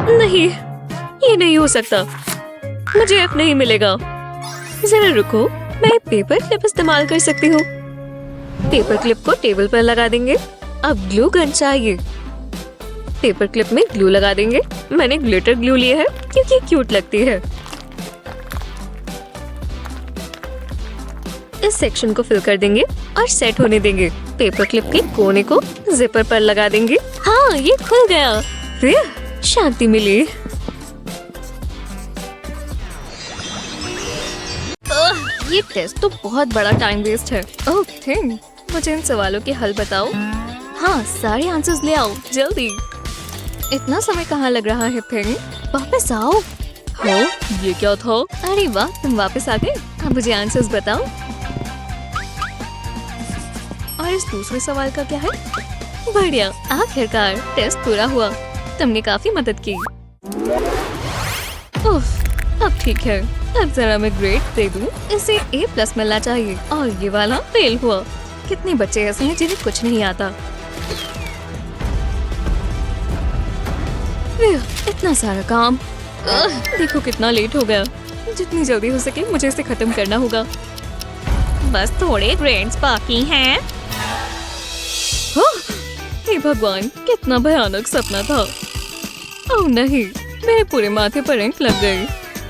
नहीं, ये नहीं हो सकता। मुझे F नहीं मिलेगा। जरा रुको, मैं पेपर क्लिप इस्तेमाल कर सकती हूँ। पेपर क्लिप को टेबल पर लगा देंगे। अब ग्लू गन चाहिए। पेपर क्लिप में ग्लू लगा देंगे। मैंने ग्लिटर ग्लू लिया है क्योंकि क्यूट लगती है। इस सेक्शन को फिल कर देंगे और सेट होने देंगे। पेपर क्लिप के कोने को जिपर पर लगा देंगे। हाँ, ये खुल गया। फिर शांति मिली। ये टेस्ट तो बहुत बड़ा टाइम वेस्ट है। ओह थिंग, मुझे इन सवालों के हल बताओ। हाँ, सारे आंसर्स ले आओ जल्दी। इतना समय कहाँ लग रहा है थिंग? वापस आओ। हो, ये क्या था? अरे वाह, तुम वापस आ गए। अब मुझे आंसर्स बताओ। और इस दूसरे सवाल का क्या है? बढ़िया, आखिरकार टेस्ट पूरा हुआ। तुमने काफी मदद की। उफ, अब ठीक है। अब जरा मैं ग्रेड दे दूं। इसे A+ मिलना चाहिए और ये वाला फेल हुआ। कितने बच्चे ऐसे हैं जिन्हें कुछ नहीं आता। इतना सारा काम। देखो कितना लेट हो गया। जितनी जल्दी हो सके मुझे इसे खत्म करना होगा। बस थोड़े ग्रेड्स बाकी हैं। हे भगवान, कितना भयानक सपना था। ओह नहीं, मेरे पूरे माथे पर इंक लग गई।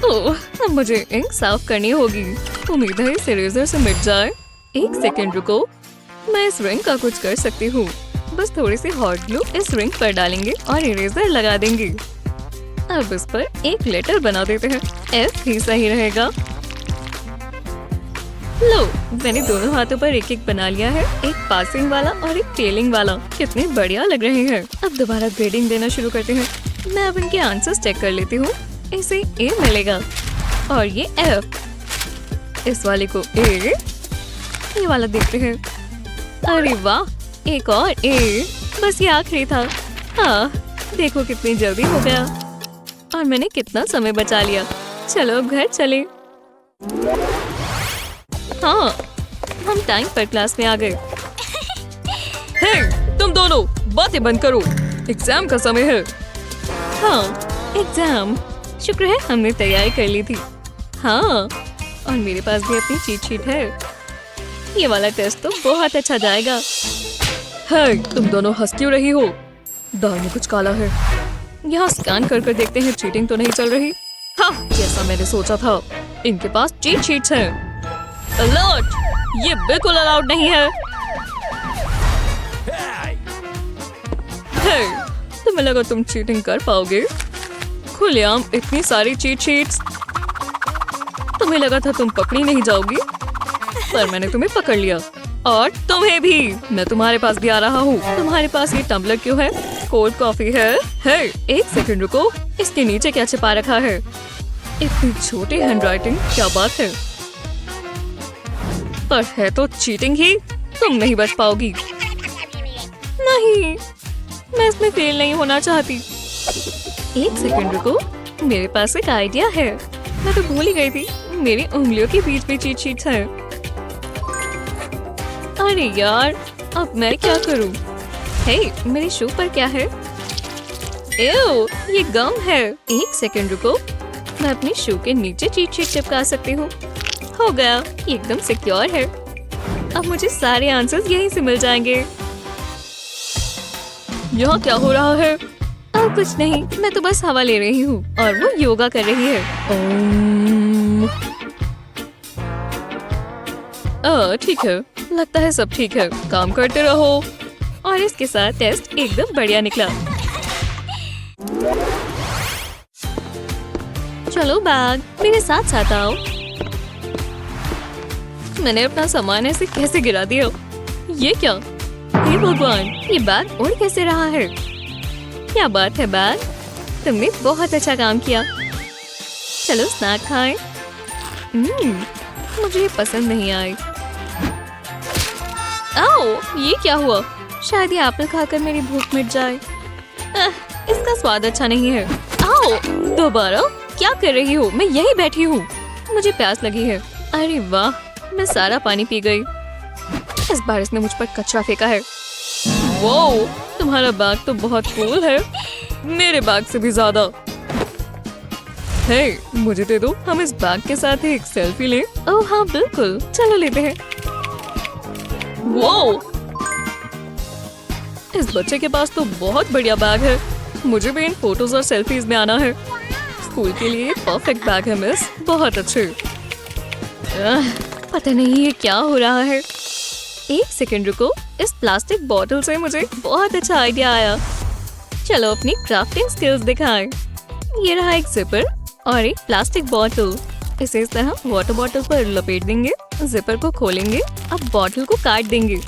ओह, अब मुझे इंक साफ करनी होगी। उम्मीद है इस इरेजर से मिट जाए। एक सेकंड रुको, मैं इस रिंग का कुछ कर सकती हूँ। बस थोड़ी सी हॉट ग्लू इस रिंग पर डालेंगे और इरेजर लगा देंगे। अब इस पर एक लेटर बना देते हैं। F ही सही रहेगा। लो, मैंने दोनों हाथों पर एक एक बना लिया है। एक पासिंग वाला और एक टेलिंग वाला। कितने बढ़िया लग रहे हैं। अब दोबारा ग्रेडिंग देना शुरू करते हैं। मैं अब इनके आंसर्स चेक कर लेती हूँ। इसे A मिलेगा और ये F। इस वाले को A। ये वाला देखते हैं। अरे वाह, एक और A। बस ये आखिरी था। हाँ, देखो कितनी जल्दी हो गया और मैंने कितना समय बचा लिया। चलो अब घर चले। हाँ, हम टाइम पर क्लास में आ गए। हे, तुम दोनों बातें बंद करो। एग्जाम का समय है। हाँ, एग्जाम। शुक्र है हमने तैयारी कर ली थी। हाँ, और मेरे पास भी अपनी चीट शीट है। ये वाला टेस्ट तो बहुत अच्छा जाएगा। हे, तुम दोनों हंस क्यों रही हो? दाल में कुछ काला है। यहाँ स्कैन कर कर देखते हैं चीटिंग तो नहीं चल रही। हाँ, जैसा मैंने सोचा था, इनके पास चीट शीट्स हैं। अलर्ट! ये बिल्कुल अलाउड नहीं है। हे, तुम्हें लगा तुम चीटिंग कर पाओगे? खुलेआम इतनी सारी चीट शीट्स। तुम्हें लगा था तुम पकड़ी नहीं जाओगी, पर मैंने तुम्हें पकड़ लिया। और तुम्हें भी। मैं तुम्हारे पास भी आ रहा हूँ। तुम्हारे पास ये टम्बलर क्यों है? कोल्ड कॉफी है। हे, एक सेकंड रुको, इसके नीचे क्या छिपा रखा है? इतनी छोटी हैंडराइटिंग, क्या बात है? पर है तो चीटिंग ही। तुम नहीं बच पाओगी। नहीं, मैं इसमें फेल नहीं होना चाहती। एक सेकंड रुको, मेरे पास एक आइडिया है। मैं तो भूल ही गई थी, मेरी उंगलियों के बीच में चीट शीट्स हैं। अरे यार, अब मैं क्या करूं? हे, मेरे शू पर क्या है? एओ, ये गम है। एक सेकंड रुको, मैं अपने शू के नीचे चीट शीट चिपका सकती हूँ। हो गया, ये एकदम सिक्योर है। अब मुझे सारे आंसर्स यहीं से मिल जाएंगे। यहाँ क्या हो रहा है? अब कुछ नहीं, मैं तो बस हवा ले रही हूँ और वो योगा कर रही है। ठीक है, लगता है सब ठीक है। काम करते रहो। और इसके साथ टेस्ट एकदम बढ़िया निकला। चलो बैग, मेरे साथ साथ आओ। मैंने अपना सामान ऐसे कैसे गिरा दिया? ये क्या? हे भगवान, ये बैग उड़ कैसे रहा है? क्या बात है बैग, तुमने बहुत अच्छा काम किया। चलो स्नैक खाएं। मुझे ये पसंद नहीं आई। आओ, ये क्या हुआ? शायद ये एप्पल खाकर मेरी भूख मिट जाए। इसका स्वाद अच्छा नहीं है। आओ, दोबारा? क्या कर रही हो? मैं यहीं बैठी हूँ। मुझे प्यास लगी है। अरे वाह, मैं सारा पानी पी गई। इस बार इसने मुझ पर कचरा फेंका है। वो, तुम्हारा बैग तो बहुत कूल है, मेरे बैग से भी ज्यादा। हे, मुझे दे दो, हम इस बैग के साथ एक सेल्फी लें। ओह हाँ बिल्कुल, चलो लेते हैं। वो, इस बच्चे के पास तो बहुत बढ़िया बैग है। मुझे भी इन फोटोज और सेल्फीज में आना है। स्कूल के लिए परफेक्ट बैग है मिस, बहुत अच्छे। पता नहीं ये क्या हो रहा है। एक सेकंड रुको, इस प्लास्टिक बॉटल से मुझे बहुत अच्छा आइडिया आया। चलो अपनी क्राफ्टिंग स्किल्स दिखाएं। ये रहा एक जिपर और एक प्लास्टिक बॉटल। इसे इस तरह वाटर बॉटल पर लपेट देंगे, जिपर को खोलेंगे, अब बॉटल को काट देंगे।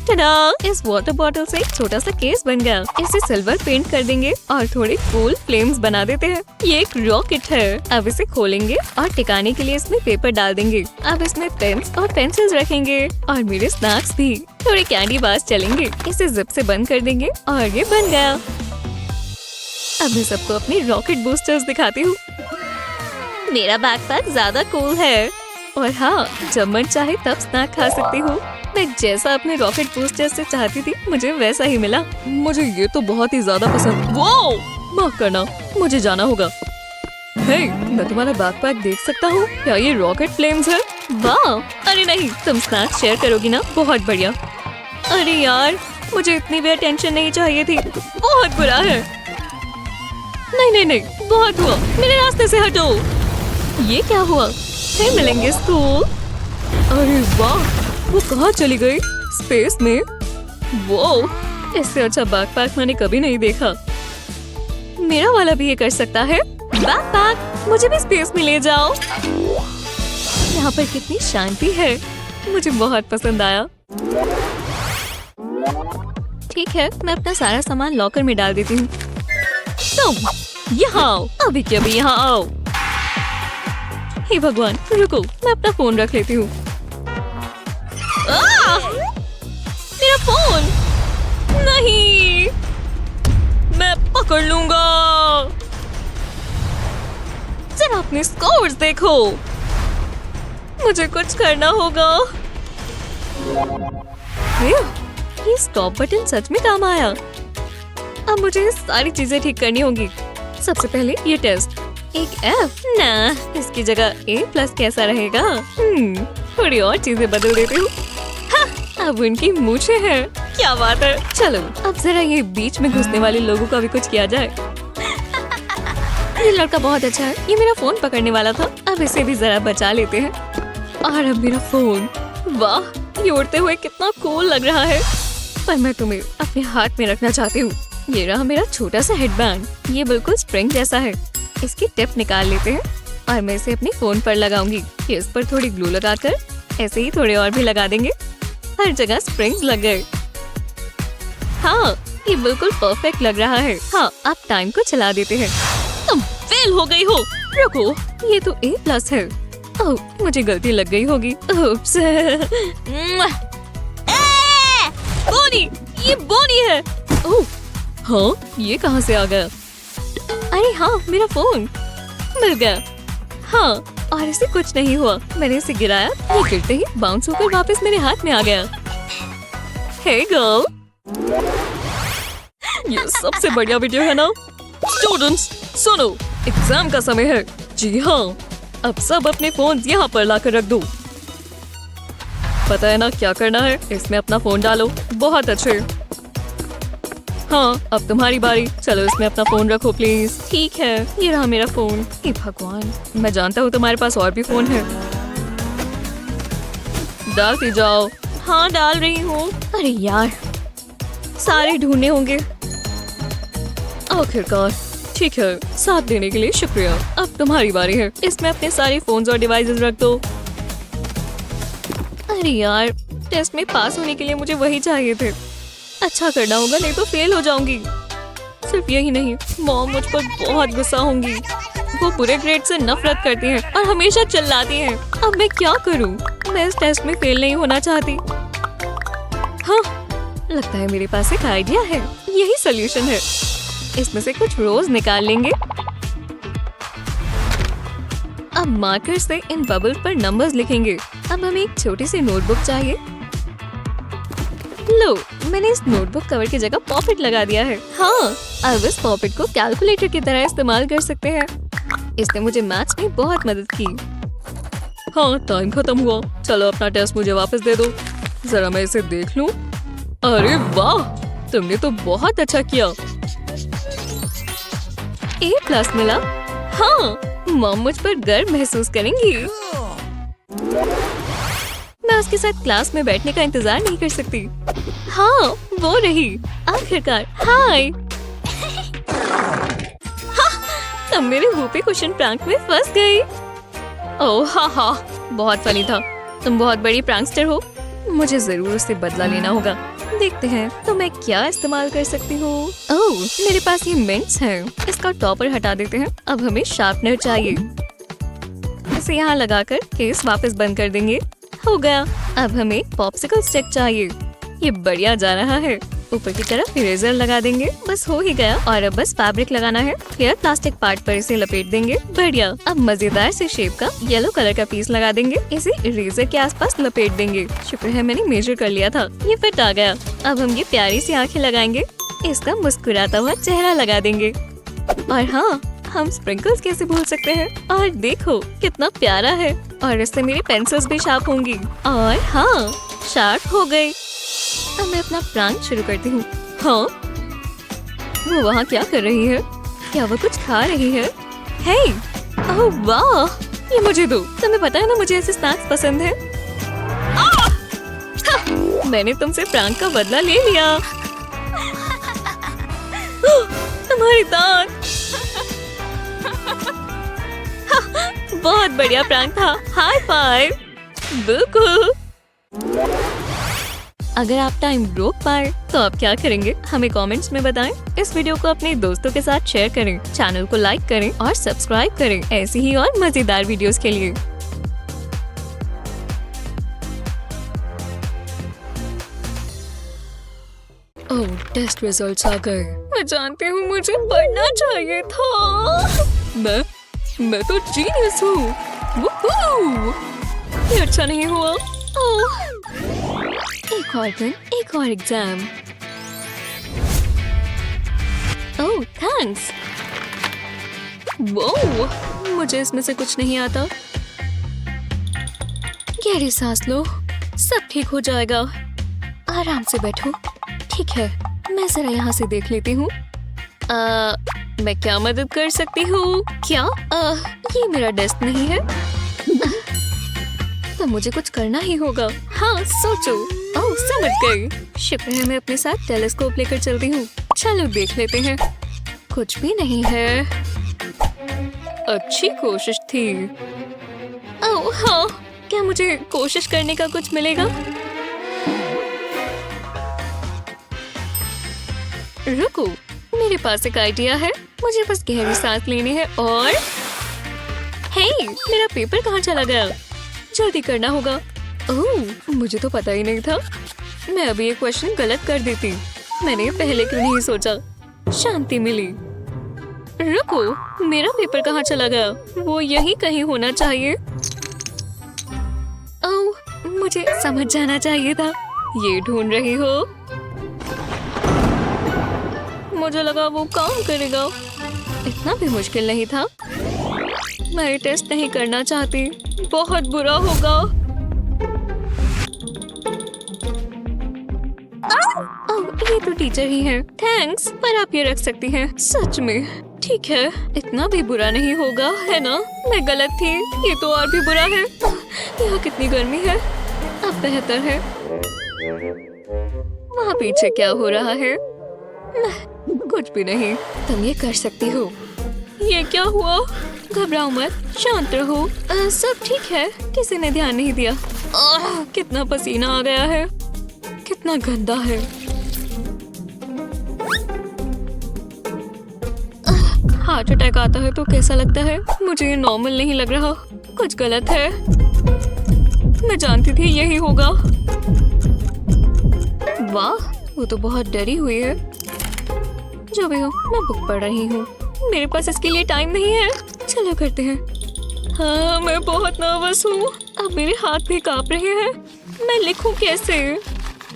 टडा! इस वाटर बॉटल से एक छोटा सा केस बन गया। इसे सिल्वर पेंट कर देंगे और थोड़े कूल फ्लेम्स बना देते हैं। ये एक रॉकेट है। अब इसे खोलेंगे और टिकाने के लिए इसमें पेपर डाल देंगे। अब इसमें पेन्स और पेंसिल्स रखेंगे और मेरे स्नैक्स भी। थोड़े कैंडी बार्स चलेंगे। इसे जिप से बंद कर देंगे और ये बन गया। अब मैं सबको अपनी रॉकेट बूस्टर्स दिखाती हूँ। मेरा बैकपैक ज्यादा कूल है और हाँ, जब मन चाहे तब स्नैक खा सकती हूँ। मैं जैसा अपने रॉकेट बूस्टर से चाहती थी मुझे वैसा ही मिला। मुझे ये तो बहुत ही ज्यादा पसंद। वाओ! माफ करना, मुझे जाना होगा। हे, मैं तुम्हारा बैकपैक देख सकता हूँ? क्या ये रॉकेट फ्लेम्स है? वाह! अरे नहीं, तुम स्नैक शेयर करोगी ना? बहुत बढ़िया। अरे यार, मुझे इतनी भी अटेंशन नहीं चाहिए थी। बहुत बुरा है। नहीं नहीं नहीं, बहुत हुआ। मेरे रास्ते से हटो। ये क्या हुआ? फिर मिलेंगे स्कूल। अरे वाह, वो कहाँ चली गई? स्पेस में? वो इससे अच्छा बैकपैक मैंने कभी नहीं देखा। मेरा वाला भी ये कर सकता है। बैकपैक, मुझे भी स्पेस में ले जाओ। यहाँ पर कितनी शांति है, मुझे बहुत पसंद आया। ठीक है, मैं अपना सारा सामान लॉकर में डाल देती हूँ। तुम यहाँ आओ, अभी के अभी यहाँ आओ। हे भगवान, रुको, मैं अपना फोन रख लेती हूँ। मेरा फोन! नहीं, मैं पकड़ लूंगा। जरा अपने स्कोर्स देखो। मुझे कुछ करना होगा। ये स्टॉप बटन सच में काम आया। अब मुझे ये सारी चीजें ठीक करनी होंगी। सबसे पहले ये टेस्ट। एक F ना, इसकी जगह A+ कैसा रहेगा? थोड़ी और चीजें बदल देती हूँ। अब उनकी मूछें हैं। क्या बात है। चलो अब जरा ये बीच में घुसने वाले लोगों का भी कुछ किया जाए। ये लड़का बहुत अच्छा है। ये मेरा फोन पकड़ने वाला था। अब इसे भी जरा बचा लेते हैं। और अब मेरा फोन। वाह, ये उड़ते हुए कितना कूल लग रहा है। पर मैं तुम्हें अपने हाथ में रखना चाहती हूँ। ये रहा मेरा छोटा सा हेडबैंड। ये बिल्कुल स्प्रिंग जैसा है। इसकी टिप निकाल लेते हैं और मैं इसे अपने फोन पर लगाऊंगी। इस पर थोड़ी ग्लू लगाकर ऐसे ही थोड़े और भी लगा देंगे। हर जगह स्प्रिंग्स लग गए। हाँ, ये बिल्कुल परफेक्ट लग रहा है। हाँ, अब टाइम को चला देते हैं। तुम फेल हो गई हो। रुको, ये तो A+ है। ओह, मुझे गलती लग गई होगी। उप्स। बोनी, ये बोनी है। ओह, हाँ, ये कहाँ से आ गया? अरे हाँ, मेरा फोन मिल गया। हाँ, और इसे कुछ नहीं हुआ। मैंने इसे गिराया, ये गिरते ही बाउंस होकर वापस मेरे हाथ में आ गया। हे गर्ल, ये सबसे बढ़िया वीडियो है ना? स्टूडेंट्स सुनो, एग्जाम का समय है। जी हाँ, अब सब अपने फोन यहाँ पर लाकर रख दो। पता है ना क्या करना है? इसमें अपना फोन डालो। बहुत अच्छे। हाँ, अब तुम्हारी बारी। चलो इसमें अपना फोन रखो प्लीज। ठीक है, ये रहा मेरा फोन। हे भगवान, मैं जानता हूँ तुम्हारे पास और भी फोन है। डालती जाओ। हाँ, डाल रही हूँ। अरे यार, सारे ढूंढने होंगे। आखिरकार। ठीक है, साथ देने के लिए शुक्रिया। अब तुम्हारी बारी है। इसमें अपने सारे फोन्स और डिवाइसेस रख दो। अरे यार, टेस्ट में पास होने के लिए मुझे वही चाहिए थे। अच्छा करना होगा, नहीं तो फेल हो जाऊंगी। सिर्फ यही नहीं, मॉम मुझ पर बहुत गुस्सा होंगी। वो बुरे ग्रेड से नफरत करती हैं और हमेशा चिल्लाती हैं। अब मैं क्या करूं? मैं इस टेस्ट में फेल नहीं होना चाहती। हाँ, लगता है मेरे पास एक आइडिया है। यही सोल्यूशन है। इसमें से कुछ रोज निकाल लेंगे। अब मार्कर से इन बबल्स पर नंबर्स लिखेंगे। अब हमें एक छोटी सी नोटबुक चाहिए। लो, मैंने इस नोटबुक कवर की जगह पॉकेट लगा दिया है। हाँ, अब इस पॉकेट को कैलकुलेटर की तरह इस्तेमाल कर सकते हैं। इसने मुझे मैथ्स में बहुत मदद की। हाँ, टाइम खत्म हुआ। चलो अपना टेस्ट मुझे वापस दे दो। जरा मैं इसे देख लूं। अरे वाह, तुमने तो बहुत अच्छा किया। A+ मिला। हाँ, मॉम मुझ पर गर्व महसूस करेंगी। क्लास के साथ क्लास में बैठने का इंतजार नहीं कर सकती। हाँ, वो रही आखिरकार। हाय। तब मेरे मुंह पे क्वेश्चन प्रैंक में फंस गई। ओह हा, बहुत फनी था। तुम बहुत बड़ी प्रैंकस्टर हो। मुझे जरूर उससे बदला लेना होगा। देखते हैं तो मैं क्या इस्तेमाल कर सकती हूँ। ओह, मेरे पास ये मिंट्स है। इसका टॉपर हटा देते हैं। अब हमें शार्पनर चाहिए। इसे यहाँ लगाकर केस वापस बंद कर देंगे। हो गया। अब हमें पॉप्सिकल स्टिक चाहिए। ये बढ़िया जा रहा है। ऊपर की तरफ इरेजर लगा देंगे। बस हो ही गया। और अब बस फैब्रिक लगाना है। क्लियर प्लास्टिक पार्ट पर इसे लपेट देंगे। बढ़िया। अब मजेदार से शेप का येलो कलर का पीस लगा देंगे। इसे इरेजर के आसपास लपेट देंगे। शुक्र है मैंने मेजर कर लिया था। ये फिट आ गया। अब हम ये प्यारी सी आंखें लगाएंगे। इसका मुस्कुराता हुआ चेहरा लगा देंगे। और हाँ, हम स्प्रिंकल्स कैसे भूल सकते हैं। और देखो कितना प्यारा है। और इससे मेरी पेंसिल्स भी शार्प होंगी। और हाँ, शार्प हो गई। अब मैं अपना प्रैंक शुरू करती हूँ। हाँ, वो वहाँ क्या कर रही है? क्या वो कुछ खा रही है? हे, ओह वाह, ये मुझे दो। तुम्हें पता है ना मुझे ऐसे स्नैक्स पसंद है। मैंने तुमसे प्रैंक का बदला ले लिया। तुम्हारी दांत। बहुत बढ़िया प्रैंक था। High five. बिल्कुल। अगर आप टाइम रोक पाए तो आप क्या करेंगे? हमें कमेंट्स में बताएं। इस वीडियो को अपने दोस्तों के साथ शेयर करें। चैनल को लाइक करें और सब्सक्राइब करें ऐसी ही और मजेदार वीडियोस के लिए। ओह, टेस्ट रिजल्ट्स आ गए। मैं जानती हूँ मुझे पढ़ना चाहिए था। मैं तो जीनियस हूँ। वूहू! ये अच्छा नहीं हुआ। ओह, एक और दिन, एक और एग्जाम। ओह, थैंक्स। वो मुझे इसमें से कुछ नहीं आता। गहरी सांस लो, सब ठीक हो जाएगा। आराम से बैठो। ठीक है, मैं जरा यहाँ से देख लेती हूँ। मैं क्या मदद कर सकती हूँ? क्या? ये मेरा डेस्क नहीं है। तो मुझे कुछ करना ही होगा। हाँ, सोचो। ओह, समझ गई। शुक्र है मैं अपने साथ टेलीस्कोप लेकर चलती हूँ। चलो देख लेते हैं। कुछ भी नहीं है। अच्छी कोशिश थी। ओह हाँ, क्या मुझे कोशिश करने का कुछ मिलेगा? रुको, मेरे पास एक आइडिया है। मुझे बस गहरी सांस लेनी है और हे, मेरा पेपर कहाँ चला गया? जल्दी करना होगा। ओह, मुझे तो पता ही नहीं था। मैं अभी ये क्वेश्चन गलत कर देती। मैंने ये पहले क्यों नहीं सोचा? शांति मिली। रुको, मेरा पेपर कहाँ चला गया? वो यहीं कहीं होना चाहिए। ओह, मुझे समझ जाना चाहिए था। ये ढूंढ रही हो? मुझे लगा वो काम करेगा। इतना भी मुश्किल नहीं था। मैं टेस्ट नहीं करना चाहती। बहुत बुरा होगा। ओह, ये तो टीचर ही है। थैंक्स, पर आप ये रख सकती हैं। सच में ठीक है, इतना भी बुरा नहीं होगा, है ना? मैं गलत थी। ये तो और भी बुरा है। यहाँ कितनी गर्मी है। अब बेहतर है। वहाँ पीछे क्या हो रहा है? कुछ भी नहीं। तुम ये कर सकती हो। ये क्या हुआ? घबराओ मत, शांत रहो। सब ठीक है। किसी ने ध्यान नहीं दिया। कितना पसीना आ गया है। कितना गंदा है। हार्ट अटैक आता है तो कैसा लगता है? मुझे ये नॉर्मल नहीं लग रहा। कुछ गलत है। मैं जानती थी यही होगा। वाह, वो तो बहुत डरी हुई है। जो भी हो, मैं बुक पढ़ रही हूँ। मेरे पास इसके लिए टाइम नहीं है। चलो करते हैं। हाँ, मैं बहुत नर्वस हूँ। अब मेरे हाथ भी कांप रहे हैं। मैं लिखूं कैसे?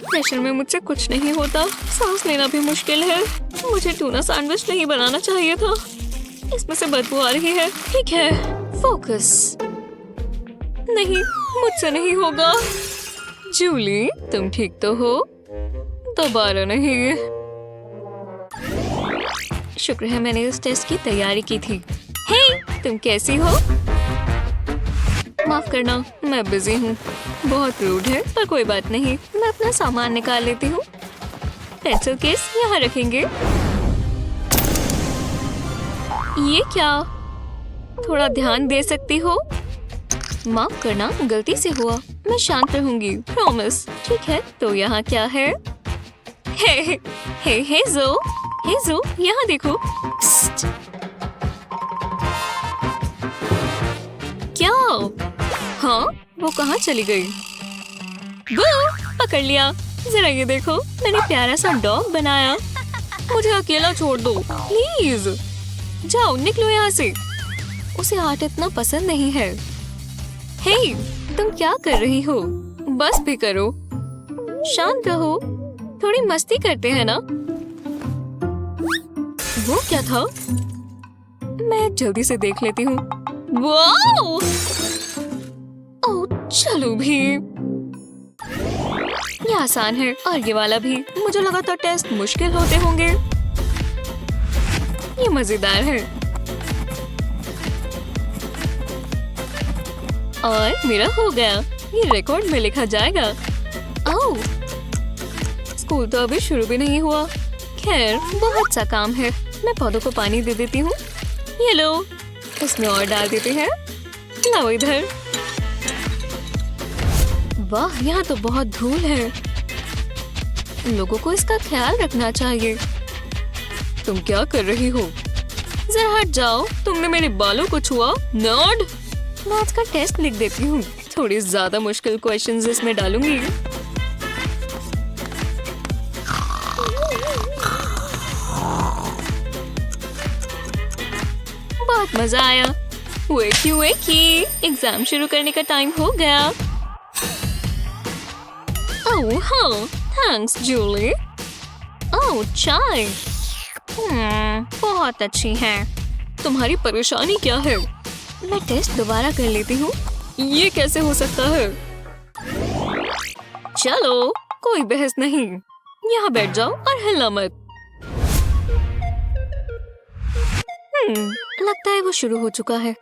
प्रेशर में मुझसे कुछ नहीं होता। सांस लेना भी मुश्किल है। मुझे टूना सैंडविच नहीं बनाना चाहिए था। इसमें से बदबू आ रही है। ठीक है, फोकस। नहीं, मुझसे नहीं होगा। जूली, तुम ठीक तो हो? दोबारा नहीं। शुक्र है मैंने इस टेस्ट की तैयारी की थी। हे, तुम कैसी हो? माफ करना, मैं बिजी हूँ। बहुत रूड है, पर कोई बात नहीं, मैं अपना सामान निकाल लेती हूँ। पेंसिल केस यहाँ रखेंगे। ये क्या? थोड़ा ध्यान दे सकती हो? माफ करना, गलती से हुआ। मैं शांत रहूंगी, प्रॉमिस। ठीक है, तो यहाँ क्या है? हे जो, यहाँ देखो। Psst. क्या? हाँ, वो कहाँ चली गई? वो पकड़ लिया। जरा ये देखो, मैंने प्यारा सा डॉग बनाया। मुझे अकेला छोड़ दो प्लीज। जाओ, निकलो यहाँ से। उसे आर्ट इतना पसंद नहीं है। हे, तुम क्या कर रही हो? बस भी करो, शांत रहो। थोड़ी मस्ती करते हैं ना। वो क्या था? मैं जल्दी से देख लेती हूँ। वाओ! ओह, चलो भी। ये आसान है, और ये वाला भी। मुझे लगा था टेस्ट मुश्किल होते होंगे। ये मजेदार है। और मेरा हो गया। ये रिकॉर्ड में लिखा जाएगा। ओह, स्कूल तो अभी शुरू भी नहीं हुआ। खैर, बहुत सा काम है। मैं पौधों को पानी दे देती हूँ। ये लो, इसमें और डाल देते हैं। लाओ इधर। वाह, यहाँ तो बहुत धूल है। लोगों को इसका ख्याल रखना चाहिए। तुम क्या कर रही हो? जरा हट जाओ, तुमने मेरे बालों को छुआ। नर्ड! मैं आज का टेस्ट लिख देती हूँ। थोड़ी ज्यादा मुश्किल क्वेश्चंस इसमें डालूंगी। बहुत मजा आया। वेकी, एग्जाम शुरू करने का टाइम हो गया। ओह हाँ, थैंक्स जूली। ओह, चाय। बहुत अच्छी है। तुम्हारी परेशानी क्या है? मैं टेस्ट दोबारा कर लेती हूँ। ये कैसे हो सकता है? चलो, कोई बहस नहीं। यहाँ बैठ जाओ और हिलना मत। लगता है वो शुरू हो चुका है।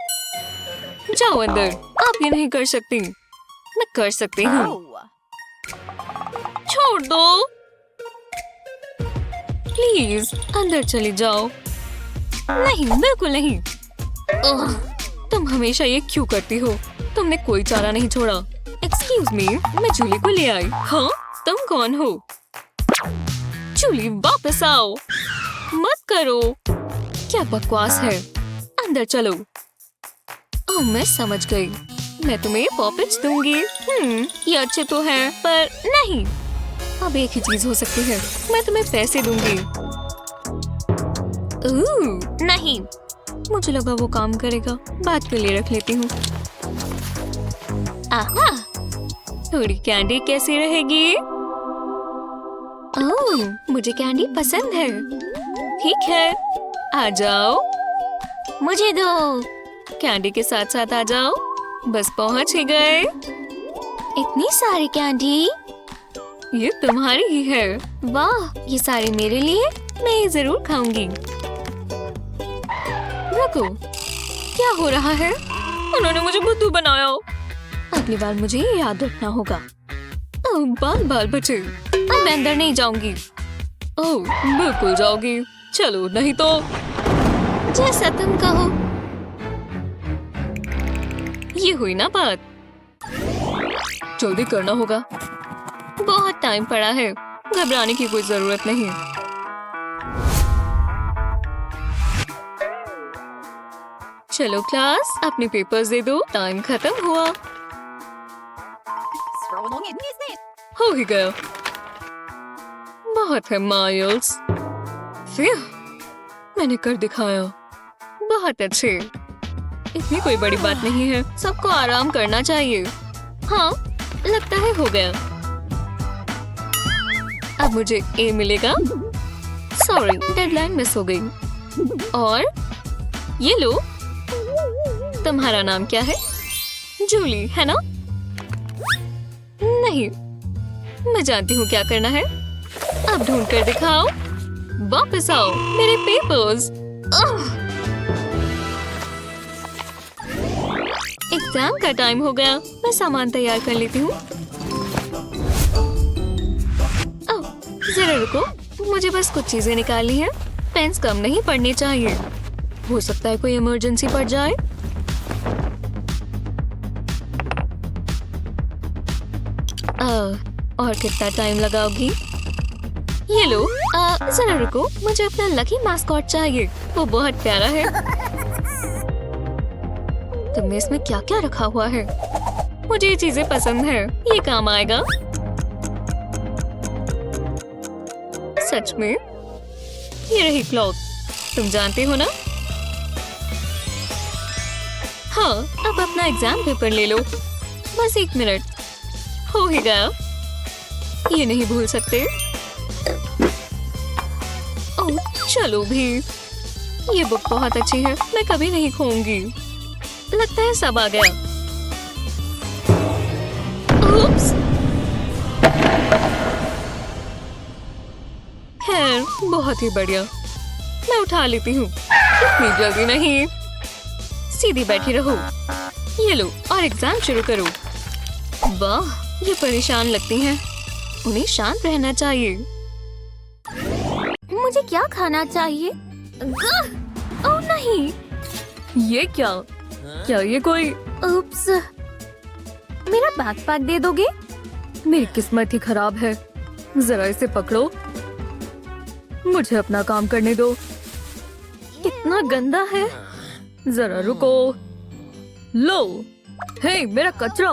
जाओ अंदर। आप ये नहीं कर सकती। मैं कर सकती हूँ। छोड़ दो प्लीज, अंदर चली जाओ। नहीं, बिल्कुल नहीं। ओह, तुम हमेशा ये क्यों करती हो? तुमने कोई चारा नहीं छोड़ा। एक्सक्यूज मी, मैं जूली को ले आई। हाँ, तुम कौन हो? जूली, वापस आओ। मत करो। क्या बकवास है? अंदर चलो। ओह, मैं समझ गई। मैं तुम्हें पॉपेट्स दूंगी। ये अच्छे तो हैं, पर नहीं। अब एक ही चीज हो सकती है। मैं तुम्हें पैसे दूंगी। नहीं, मुझे लगा वो काम करेगा। बाद के लिए रख लेती हूँ। आहा, थोड़ी कैंडी कैसी रहेगी? ओह, मुझे कैंडी पसंद है। ठीक है, आ जाओ। मुझे दो। कैंडी के साथ साथ आ जाओ। बस पहुंच ही गए। इतनी सारी कैंडी। ये तुम्हारी ही है। वाह, ये सारी मेरे लिए। मैं ये जरूर खाऊंगी। रुको, क्या हो रहा है? उन्होंने मुझे बुद्धू बनाया। अगली बार मुझे ये याद रखना होगा। ओह, बाल बचे। अब मैं अंदर नहीं जाऊंगी। ओह, बिल्कुल जाओगी। चलो, नहीं तो। जैसा तुम कहो। ये हुई ना बात। जल्दी करना होगा। बहुत टाइम पड़ा है। घबराने की कोई जरूरत नहीं। चलो क्लास, अपने पेपर्स दे दो। टाइम खत्म हुआ। हो ही गया। बहुत है माइल्स। मैंने कर दिखाया। बहुत अच्छे। इतनी कोई बड़ी बात नहीं है। सबको आराम करना चाहिए। हाँ, लगता है हो गया। अब मुझे ए मिलेगा। सॉरी, डेडलाइन मिस हो गई। और ये लो। तुम्हारा नाम क्या है? जूली, है ना? नहीं, मैं जानती हूँ क्या करना है। अब ढूंढ कर दिखाओ। वापस आओ। मेरे पेपर्स। एग्जाम का टाइम हो गया। मैं सामान तैयार कर लेती हूँ। ओह, जरा रुको, मुझे बस कुछ चीजें निकालनी है। पेन्स कम नहीं पड़नी चाहिए, हो सकता है कोई इमरजेंसी पड़ जाए। और कितना टाइम लगाओगी? ये लो। जरा रुको, मुझे अपना लकी मास्कॉट चाहिए, वो बहुत प्यारा है। तुमने इसमें क्या क्या रखा हुआ है? मुझे ये चीजें पसंद है, ये काम आएगा। सच में? ये रही क्लॉक, तुम जानती हो ना? हाँ, अब अपना एग्जाम पेपर ले लो। बस 1 मिनट, हो ही गया। ये नहीं भूल सकते। ओह, चलो भी। ये बुक बहुत अच्छी है, मैं कभी नहीं खोऊंगी। लगता है सब आ गया। उप्स। खैर, बहुत ही बढ़िया। मैं उठा लेती हूँ, इतनी जल्दी नहीं। सीधी बैठी रहो। ये लो और एग्जाम शुरू करो। वाह, ये परेशान लगती हैं। उन्हें शांत रहना चाहिए। मुझे क्या खाना चाहिए? ओह नहीं, ये क्या? क्या ये कोई? उप्स, मेरा बैकपैक दे दोगे? मेरी किस्मत ही खराब है। जरा इसे पकड़ो, मुझे अपना काम करने दो। कितना गंदा है। जरा रुको। लो, हे मेरा कचरा,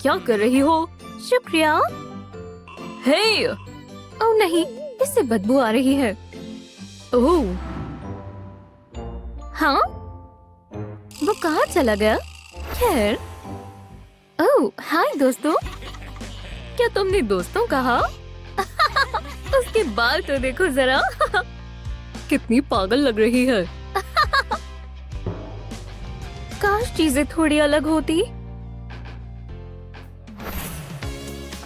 क्या कर रही हो? शुक्रिया। हे, ओह नहीं, इससे बदबू आ रही है। ओह, हाँ, वो कहाँ चला गया? खैर। ओह, हाय दोस्तों। क्या तुमने दोस्तों कहा? उसके बाल तो देखो जरा। कितनी पागल लग रही है। काश चीजें थोड़ी अलग होती।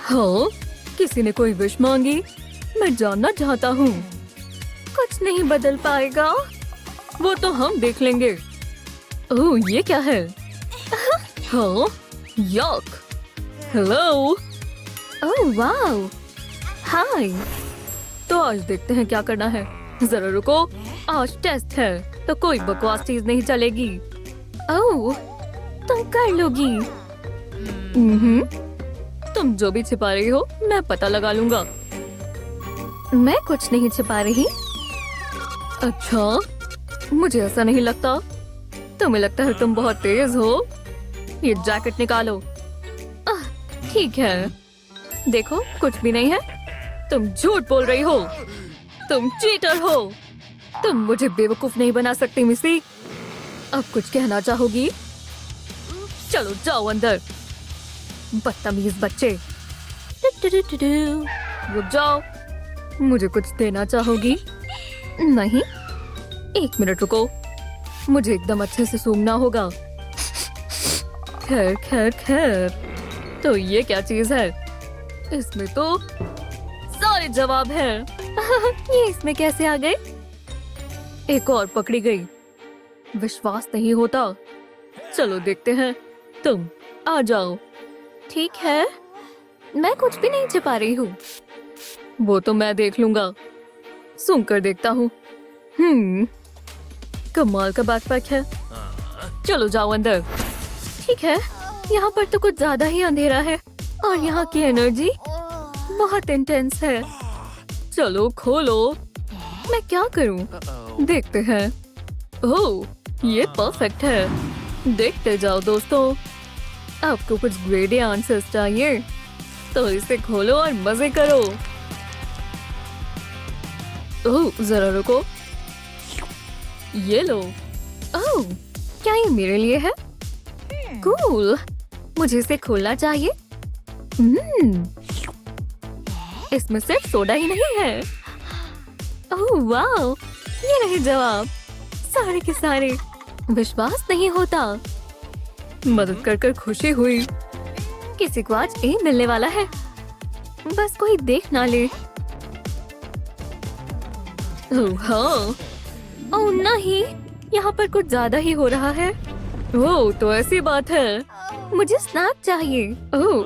हाँ, किसी ने कोई विश मांगी? मैं जानना चाहता हूँ। कुछ नहीं बदल पाएगा, वो तो हम देख लेंगे। ओह, ये क्या है? हाँ, यक। हेलो। ओह वाओ, हाय। तो आज देखते हैं क्या करना है। जरा रुको, आज टेस्ट है तो कोई बकवास चीज नहीं चलेगी। ओह, तुम कर लोगी। तुम जो भी छिपा रही हो मैं पता लगा लूंगा। मैं कुछ नहीं छिपा रही। अच्छा, मुझे ऐसा नहीं लगता। तुम्हें लगता है तुम बहुत तेज हो। ये जैकेट निकालो। ठीक है, देखो कुछ भी नहीं है। तुम झूठ बोल रही हो, तुम चीटर हो। तुम मुझे बेवकूफ नहीं बना सकती मिसी। अब कुछ कहना चाहोगी? चलो जाओ अंदर, बदतमीज बच्चे। रुक जाओ, मुझे कुछ देना चाहोगी? नहीं, 1 मिनट रुको, मुझे एकदम अच्छे से सूंघना होगा। खैर खैर खैर, तो ये क्या चीज है? इसमें तो सारे जवाब हैं। ये इसमें कैसे आ गए? एक और पकड़ी गई। विश्वास नहीं होता। चलो देखते हैं, तुम आ जाओ। ठीक है, मैं कुछ भी नहीं छिपा रही हूँ। वो तो मैं देख लूंगा, सूंघ कर देखता हूँ। कमाल का बैकपैक है। चलो जाओ अंदर। ठीक है, यहाँ पर तो कुछ ज्यादा ही अंधेरा है और यहाँ की एनर्जी बहुत इंटेंस है। चलो खोलो। मैं क्या करूँ? देखते हैं। ओह, ये परफेक्ट है। देखते जाओ दोस्तों। आपको कुछ ग्रेडी आंसर्स चाहिए तो इसे खोलो और मजे करो। ओह, जरा रुको, ये लो। ओह, क्या ये मेरे लिए है? कूल, मुझे इसे खोलना चाहिए। इसमें सिर्फ सोडा ही नहीं है। ओह वाओ, ये रहे जवाब, सारे के सारे। विश्वास नहीं होता। मदद कर कर खुशी हुई। किसी को आज ए मिलने वाला है, बस कोई देख ना ले। ओह हाँ, ओह नहीं, यहाँ पर कुछ ज्यादा ही हो रहा है। ओह, तो ऐसी बात है। मुझे स्नैक चाहिए। ओह,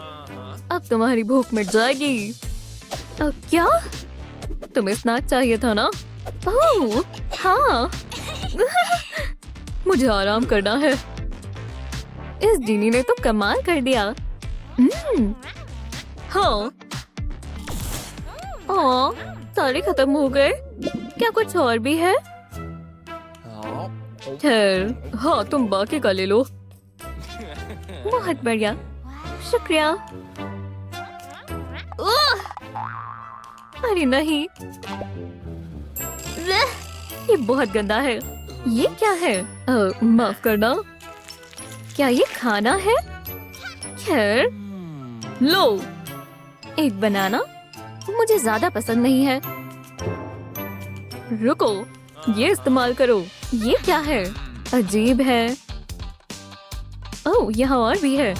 अब तुम्हारी भूख मिट जाएगी। क्या? तुम्हें स्नैक चाहिए था ना? ओह, हाँ। मुझे आराम करना है। इस जीनी ने तो कमाल कर दिया। हाँ। सारे खत्म हो गए। क्या कुछ और भी है? खैर, हाँ, तुम बाकी का ले लो। बहुत बढ़िया, शुक्रिया। अरे नहीं, ये बहुत गंदा है। ये क्या है? माफ करना, क्या ये खाना है? खैर, लो, एक बनाना। मुझे ज्यादा पसंद नहीं है। रुको, ये इस्तेमाल करो। ये क्या है? अजीब है। ओह, यहाँ और भी है।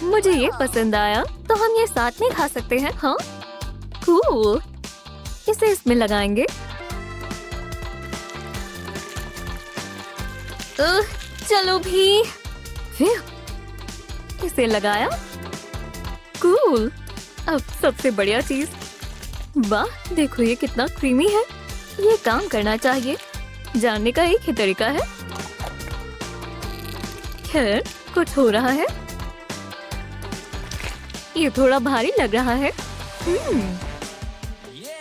मुझे ये पसंद आया, तो हम ये साथ में खा सकते हैं। हाँ, कूल। इसे इसमें लगाएंगे। चलो भी। इसे लगाया। कूल। अब सबसे बढ़िया चीज। वाह, देखो ये कितना क्रीमी है। ये काम करना चाहिए। जानने का एक ही तरीका है। खैर, कुछ हो रहा है। ये थोड़ा भारी लग रहा है।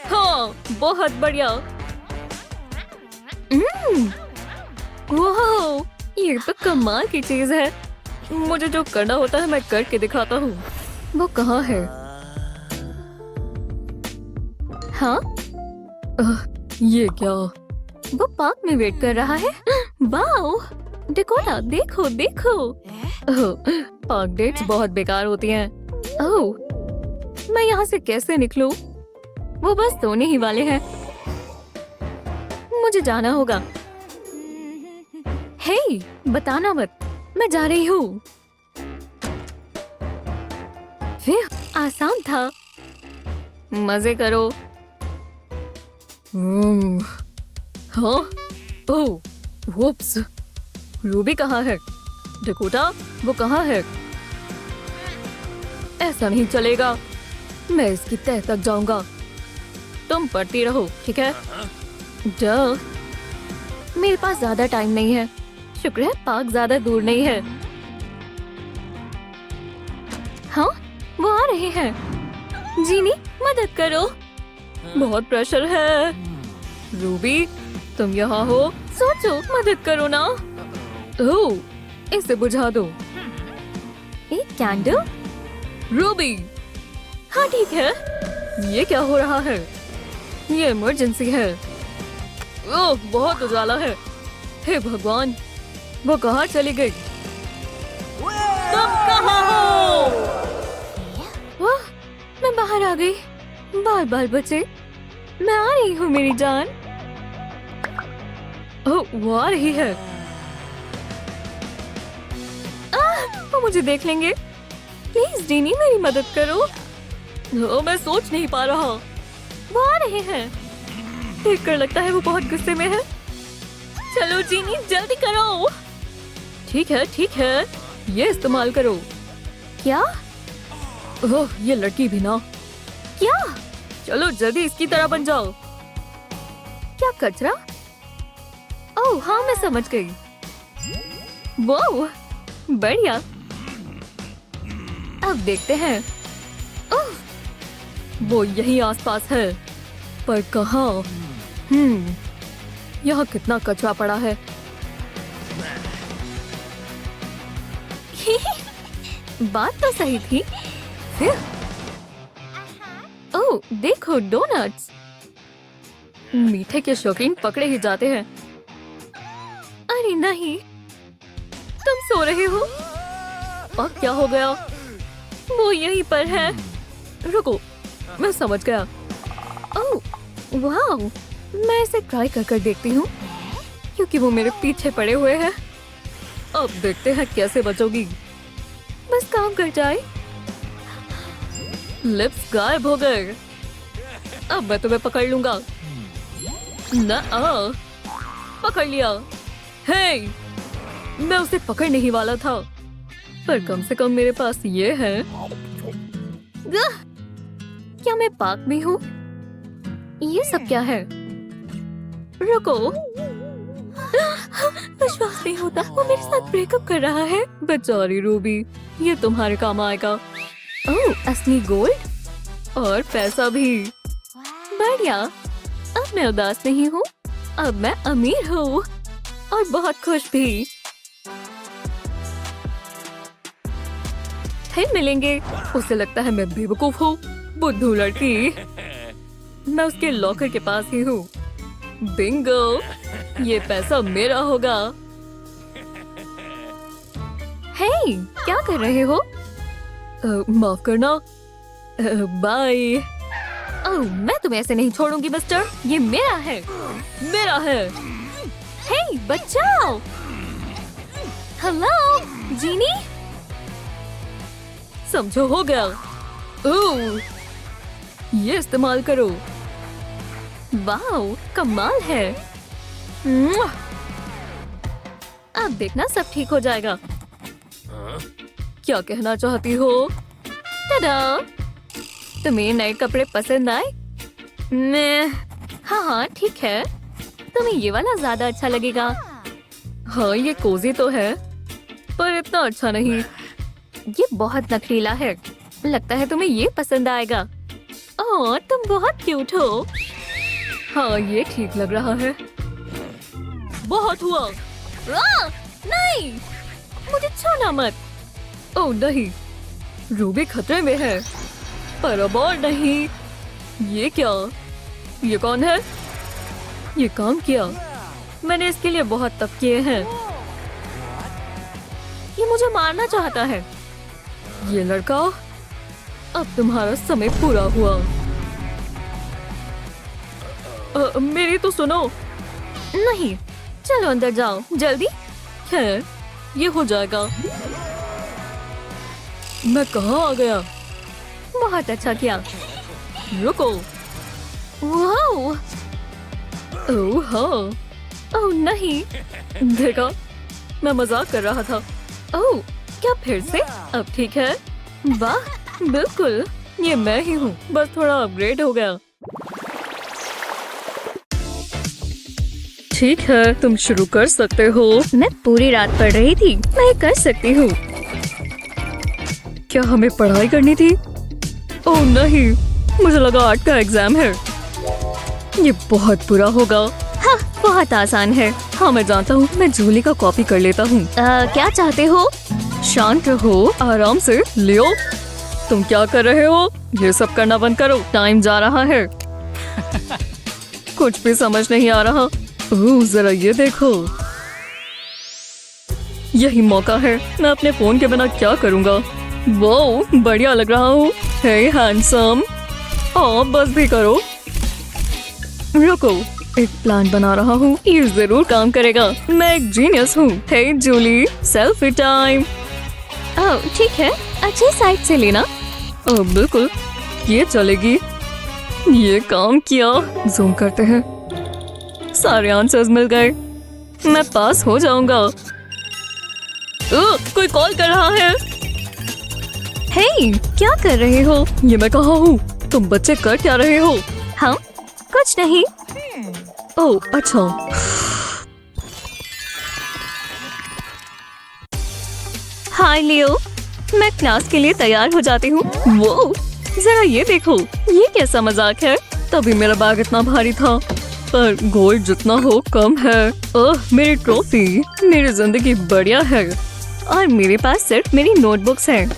हाँ, बहुत बढ़िया। वाह, ये तो कमाल की चीज है। मुझे जो करना होता है मैं करके दिखाता हूँ। वो कहाँ है? हाँ? ये क्या? वो पार्क में वेट कर रहा है। वाह, डेकोटा, देखो देखो। पार्क डेट्स बहुत बेकार होती हैं। ओह, मैं यहाँ से कैसे निकलूं? वो बस सोने ही वाले हैं। मुझे जाना होगा। हे, बताना मत, मैं जा रही हूँ। आसान था। मजे करो। हाँ? ओह, वुप्स। रूबी कहाँ है? डेकोटा, वो कहाँ है? ऐसा नहीं चलेगा। मैं इसकी तह तक जाऊंगा। तुम पढ़ती रहो, ठीक है? मेरे पास ज्यादा टाइम नहीं है। शुक्र है पार्क ज्यादा दूर नहीं है। हाँ, वो आ रहे हैं। जीनी, मदद करो। बहुत प्रेशर है। रूबी, तुम यहाँ हो? सोचो, मदद करो ना। ओह, इसे बुझा दो। एक कैंडल? रूबी, हाँ ठीक है। ये क्या हो रहा है? ये इमरजेंसी है। ओह, बहुत उजाला है। हे भगवान, वो कहाँ चली गई? तुम कहाँ हो? वाह, मैं बाहर आ गई। बाल बाल बचे। मैं आ रही हूँ मेरी जान। ओह, वो आ रही है। वो मुझे देख लेंगे। प्लीज जीनी, मेरी मदद करो। ओह, मैं सोच नहीं पा रहा। वो आ रहे हैं। देखकर लगता है वो बहुत गुस्से में है। चलो जीनी, जल्दी करो। ठीक है, ठीक है। ये इस्तेमाल करो। क्या? ओह, ये लड़की भी ना। क्या? चलो जल्दी इसकी तरह बन जाओ। क्या कचरा? ओह हाँ, मैं समझ गई। वाह, बढ़िया। अब देखते हैं। ओह, वो यही आसपास है, पर कहाँ? यहाँ कितना कचरा पड़ा है। बात तो सही थी। ओह, देखो डोनट्स। मीठे के शौकीन पकड़े ही जाते हैं। अरे नहीं, तुम सो रहे हो? अब क्या हो गया? वो यहीं पर है। रुको, मैं समझ गया। ओह, वाह, मैं इसे ट्राई कर देखती हूँ, क्योंकि वो मेरे पीछे पड़े हुए हैं। अब देखते हैं कैसे बचोगी। बस काम कर जाए। लिप्स गायब हो गए। अब मैं तुम्हें पकड़ लूंगा। न, पकड़ लिया। हे, मैं उसे पकड़ने ही वाला था, पर कम से कम मेरे पास ये है। क्या मैं पार्क में हूँ? ये सब क्या है? रुको, विश्वास नहीं होता, वो मेरे साथ ब्रेकअप कर रहा है। बेचारी रूबी, ये तुम्हारे काम आएगा। ओह, असली गोल्ड और पैसा भी। बढ़िया, अब मैं उदास नहीं हूँ, अब मैं अमीर हूँ और बहुत खुश भी। फिर मिलेंगे। उसे लगता है मैं बेवकूफ हूँ, बुद्धू लड़की। मैं उसके लॉकर के पास ही हूँ। बिंगो, ये पैसा मेरा होगा। हे, क्या कर रहे हो? माफ करना। बाय। ओह, मैं तुम्हें ऐसे नहीं छोड़ूंगी मिस्टर, ये मेरा है, मेरा है। हे, बचाओ। हेलो, जीनी। समझो, हो गया। ओह, ये इस्तेमाल करो। वाओ, कमाल है। मुआ! अब देखना सब ठीक हो जाएगा। क्या कहना चाहती हो? टाडा! तुम्हें नए कपड़े पसंद आए? हाँ, ठीक है। तुम्हें ये वाला ज्यादा अच्छा लगेगा। हाँ, ये कोजी तो है, पर इतना अच्छा नहीं। ये बहुत नखरीला है, लगता है तुम्हें ये पसंद आएगा। ओह, तुम बहुत क्यूट हो। हाँ, ये ठीक लग रहा है। बहुत हुआ। नहीं, मुझे छूना मत। ओह नहीं, रूबी खतरे में है। पर अब और नहीं। ये क्या? ये कौन है? ये काम किया। मैंने इसके लिए बहुत तप किए हैं। ये मुझे मारना चाहता है। ये लड़का, अब तुम्हारा समय पूरा हुआ। मेरी तो सुनो। नहीं, चलो अंदर जाओ जल्दी। खैर, ये हो जाएगा। मैं कहाँ आ गया? बहुत अच्छा किया। रुको। वाओ! ओह हाँ। ओह नहीं, देखा, मैं मजाक कर रहा था। ओह, क्या फिर से? अब ठीक है। वाह, बिल्कुल, ये मैं ही हूँ, बस थोड़ा अपग्रेड हो गया। ठीक है, तुम शुरू कर सकते हो। मैं पूरी रात पढ़ रही थी, मैं कर सकती हूँ। क्या हमें पढ़ाई करनी थी? ओह नहीं, मुझे लगा आर्ट का एग्जाम है। ये बहुत बुरा होगा। हाँ, बहुत आसान है। हाँ, मैं जानता हूँ, मैं जूली का कॉपी कर लेता हूँ। क्या चाहते हो? शांत रहो, आराम से। लियो, तुम क्या कर रहे हो? ये सब करना बंद करो, टाइम जा रहा है। कुछ भी समझ नहीं आ रहा। ओह, जरा ये देखो। यही मौका है, मैं अपने फोन के बिना क्या करूँगा। वो बढ़िया लग रहा हूँ। हे हैंडसम, बस भी करो। रुको, एक प्लान बना रहा हूँ, ये जरूर काम करेगा। मैं एक जीनियस हूँ। हे जूली, सेल्फी टाइम। ओह ठीक है, अच्छी साइड से लेना। ओह बिल्कुल, ये चलेगी। ये काम किया। जूम करते हैं। सारे आंसर्स मिल गए, मैं पास हो जाऊंगा। कोई कॉल कर रहा है। हे, क्या कर रहे हो? ये मैं कहाँ हूँ? तुम बच्चे कर क्या रहे हो? हम कुछ नहीं। ओह अच्छा। हाय लियो, मैं क्लास के लिए तैयार हो जाती हूँ। वो जरा ये देखो, ये कैसा मजाक है? तभी मेरा बैग इतना भारी था, पर गोल्ड जितना हो कम है। ओह मेरी ट्रॉफी, मेरी जिंदगी बढ़िया है। और मेरे पास सिर्फ मेरी नोटबुक्स हैं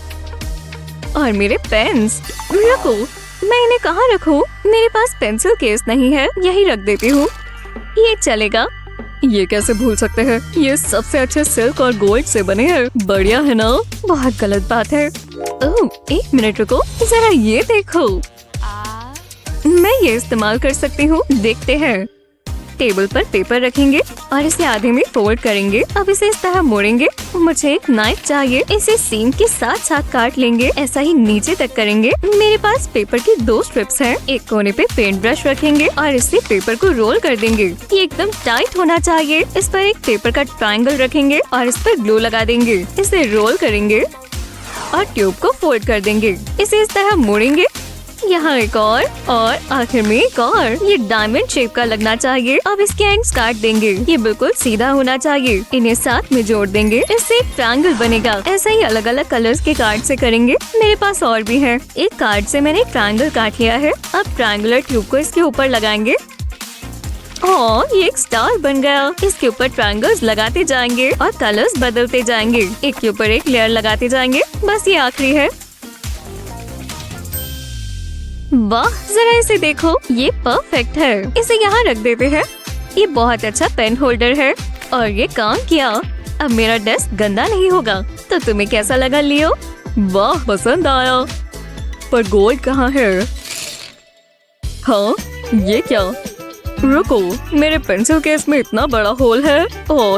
और मेरे पेन्स। रखो, मैं इन्हें कहाँ रखूं? मेरे पास पेंसिल केस नहीं है, यही रख देती हूँ। ये चलेगा। ये कैसे भूल सकते हैं? ये सबसे अच्छे सिल्क और गोल्ड से बने हैं। बढ़िया है ना? बहुत गलत बात है। ओह एक मिनट रुको, जरा ये देखो। मैं ये इस्तेमाल कर सकती हूँ, देखते हैं। टेबल पर पेपर रखेंगे और इसे आधे में फोल्ड करेंगे। अब इसे इस तरह मोड़ेंगे। मुझे एक नाइफ चाहिए, इसे सीम के साथ साथ काट लेंगे। ऐसा ही नीचे तक करेंगे। मेरे पास पेपर की 2 स्ट्रिप्स हैं। एक कोने पे पेंट ब्रश रखेंगे और इससे पेपर को रोल कर देंगे। ये एकदम टाइट होना चाहिए। इस पर एक पेपर का ट्रायंगल रखेंगे और इस पर ग्लू लगा देंगे। इसे रोल करेंगे और ट्यूब को फोल्ड कर देंगे। इसे इस तरह मोड़ेंगे। यहाँ एक और आखिर में एक और। ये डायमंड शेप का लगना चाहिए। अब इसके एंड्स काट देंगे। ये बिल्कुल सीधा होना चाहिए। इन्हें साथ में जोड़ देंगे। इससे एक ट्रायंगल बनेगा। ऐसा ही अलग अलग कलर्स के कार्ड से करेंगे। मेरे पास और भी है। एक कार्ड से मैंने ट्रायंगल काट लिया है। अब ट्रायंगुलर ट्यूब को इसके ऊपर लगाएंगे। ये एक स्टार बन गया। इसके ऊपर ट्रायंगल्स लगाते जाएंगे और कलर्स बदलते जाएंगे। एक के ऊपर एक लेयर लगाते जाएंगे। बस ये आखिरी है। वाह, जरा इसे देखो, ये परफेक्ट है। इसे यहाँ रख देते हैं। ये बहुत अच्छा पेन होल्डर है और ये काम किया। अब मेरा डेस्क गंदा नहीं होगा। तो तुम्हें कैसा लगा लियो? वाह, पसंद आया। पर गोल्ड कहाँ है? हाँ, ये क्या? रुको, मेरे पेंसिल केस में इतना बड़ा होल है।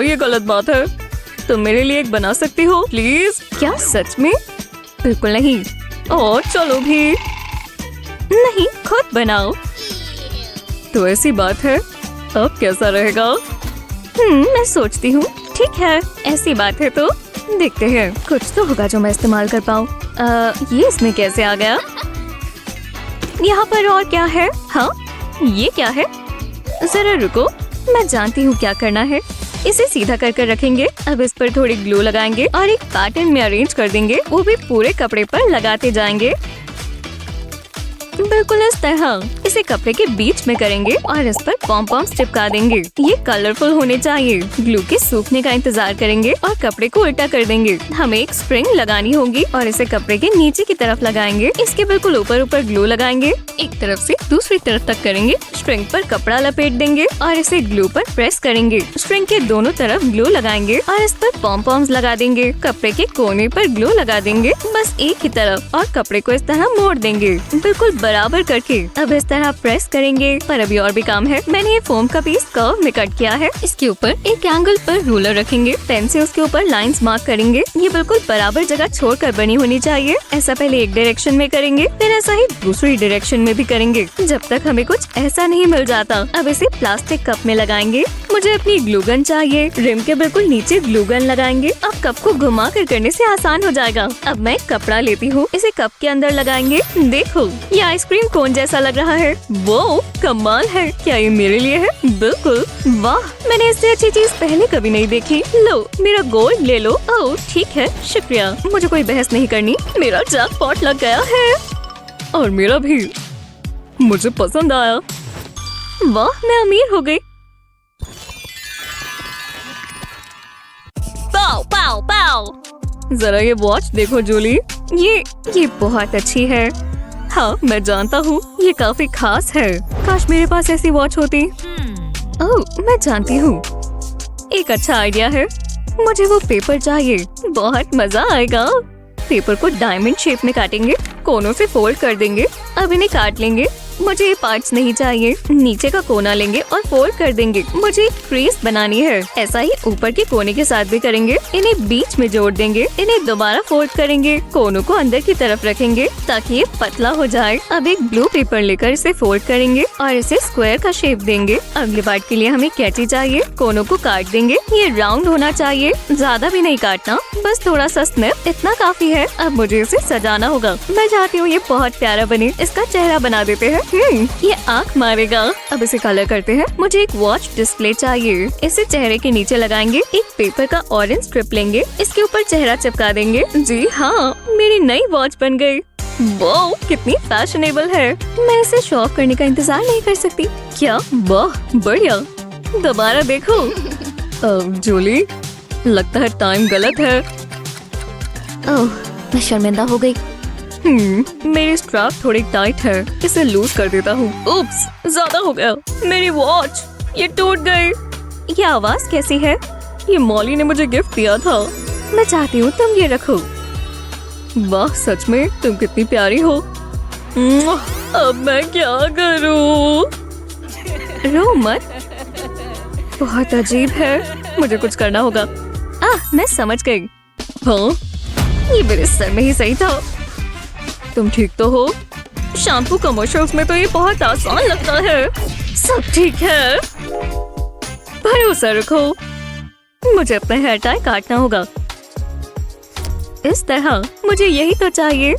ये गलत बात है। तुम मेरे लिए एक बना सकती हो प्लीज? क्या सच में? बिल्कुल नहीं। चलो भी। नहीं, खुद बनाओ। तो ऐसी बात है। अब कैसा रहेगा? मैं सोचती हूँ। ठीक है, ऐसी बात है तो देखते हैं। कुछ तो होगा जो मैं इस्तेमाल कर पाऊँ। ये इसमें कैसे आ गया? यहाँ पर और क्या है? हाँ, ये क्या है? जरा रुको, मैं जानती हूँ क्या करना है। इसे सीधा कर रखेंगे। अब इस पर थोड़ी ग्लू लगाएंगे और एक पैटर्न में अरेंज कर देंगे। वो भी पूरे कपड़े पर लगाते जाएंगे। बिल्कुल इस तरह। इसे कपड़े के बीच में करेंगे और इस पर पॉम-पॉम्स चिपका देंगे। ये कलरफुल होने चाहिए। ग्लू के सूखने का इंतजार करेंगे और कपड़े को उल्टा कर देंगे। हमें एक स्प्रिंग लगानी होगी और इसे कपड़े के नीचे की तरफ लगाएंगे। इसके बिल्कुल ऊपर ग्लू लगाएंगे। एक तरफ से दूसरी तरफ तक करेंगे। स्ट्रिंग पर कपड़ा लपेट देंगे और इसे ग्लू पर प्रेस करेंगे। स्ट्रिंग के दोनों तरफ ग्लू लगाएंगे और इस पर पॉम-पॉम्स लगा देंगे। कपड़े के कोने पर ग्लू लगा देंगे, बस एक ही तरफ, और कपड़े को इस तरह मोड़ देंगे, बिल्कुल बराबर करके। अब इस तरह प्रेस करेंगे। पर अभी और भी काम है। मैंने ये फोम का पीस कर्व में कट किया है। इसके ऊपर एक एंगल पर रूलर रखेंगे। पेन से उसके ऊपर लाइंस मार्क करेंगे। ये बिल्कुल बराबर जगह छोड़कर बनी होनी चाहिए। ऐसा पहले एक डायरेक्शन में करेंगे, फिर ऐसा ही दूसरी डायरेक्शन में भी करेंगे, जब तक हमें कुछ ऐसा नहीं मिल जाता। अब इसे प्लास्टिक कप में लगाएंगे। मुझे अपनी ग्लू गन चाहिए। रिम के बिल्कुल नीचे ग्लू गन लगाएंगे। अब कप को घुमा कर करने से आसान हो जाएगा। अब मैं कपड़ा लेती हूँ, इसे कप के अंदर लगाएंगे। देखो, ये आइसक्रीम कोन जैसा लग रहा है। वो कमाल है। क्या ये मेरे लिए है? बिल्कुल। वाह, मैंने इससे अच्छी चीज पहले कभी नहीं देखी। लो, मेरा गोल्ड ले लो। ओह ठीक है, शुक्रिया। मुझे कोई बहस नहीं करनी। मेरा जैकपॉट लग गया है। और मेरा भी। मुझे पसंद आया। वाह, मैं अमीर हो गई। पाओ पाओ पाओ। जरा ये वॉच देखो जूली। ये बहुत अच्छी है। हाँ, मैं जानता हूँ, ये काफी खास है। काश मेरे पास ऐसी वॉच होती। ओह, मैं जानती हूँ, एक अच्छा आइडिया है। मुझे वो पेपर चाहिए। बहुत मजा आएगा। पेपर को डायमंड शेप में काटेंगे, कोनों से फोल्ड कर देंगे। अब इन्हें काट लेंगे। मुझे ये पार्ट्स नहीं चाहिए। नीचे का कोना लेंगे और फोल्ड कर देंगे। मुझे एक क्रीज बनानी है। ऐसा ही ऊपर के कोने के साथ भी करेंगे। इन्हें बीच में जोड़ देंगे। इन्हें दोबारा फोल्ड करेंगे। कोनों को अंदर की तरफ रखेंगे ताकि ये पतला हो जाए। अब एक ब्लू पेपर लेकर इसे फोल्ड करेंगे और इसे स्क्वायर का शेप देंगे। अगले पार्ट के लिए हमें कैंची चाहिए। कोनों को काट देंगे। ये राउंड होना चाहिए, ज्यादा भी नहीं काटना, बस थोड़ा सा स्निप, इतना काफी है। अब मुझे इसे सजाना होगा। मैं चाहती हूँ ये बहुत प्यारा बने। इसका चेहरा बना देते हैं। ये आँख मारेगा। अब इसे कलर करते हैं। मुझे एक वॉच डिस्प्ले चाहिए। इसे चेहरे के नीचे लगाएंगे। एक पेपर का ऑरेंज स्ट्रिप लेंगे। इसके ऊपर चेहरा चिपका देंगे। जी हाँ, मेरी नई वॉच बन गई। वाह, कितनी फैशनेबल है। मैं इसे शो ऑफ करने का इंतजार नहीं कर सकती। क्या? वाह, बढ़िया। दोबारा देखो। जूली, लगता है टाइम गलत है। ओह, मैं शर्मिंदा हो गई। मेरी स्ट्रैप थोड़ी टाइट है। इसे लूज कर देता हूँ। उप्स, ज्यादा हो गया। मेरी वॉच, ये टूट गई। ये आवाज कैसी है? ये मॉली ने मुझे गिफ्ट दिया था। मैं चाहती हूँ तुम ये रखो। वाह, सच में तुम कितनी प्यारी हो। अब मैं क्या करूँ? रो मत, बहुत अजीब है, मुझे कुछ करना होगा। मैं समझ गई। हाँ, ये मेरे सर में ही सही था। तुम ठीक तो हो? शैम्पू कमर्शियल्स में तो ये बहुत आसान लगता है। सब ठीक है, भरोसा रखो। मुझे अपना हेयर टाई काटना होगा इस तरह। मुझे यही तो चाहिए।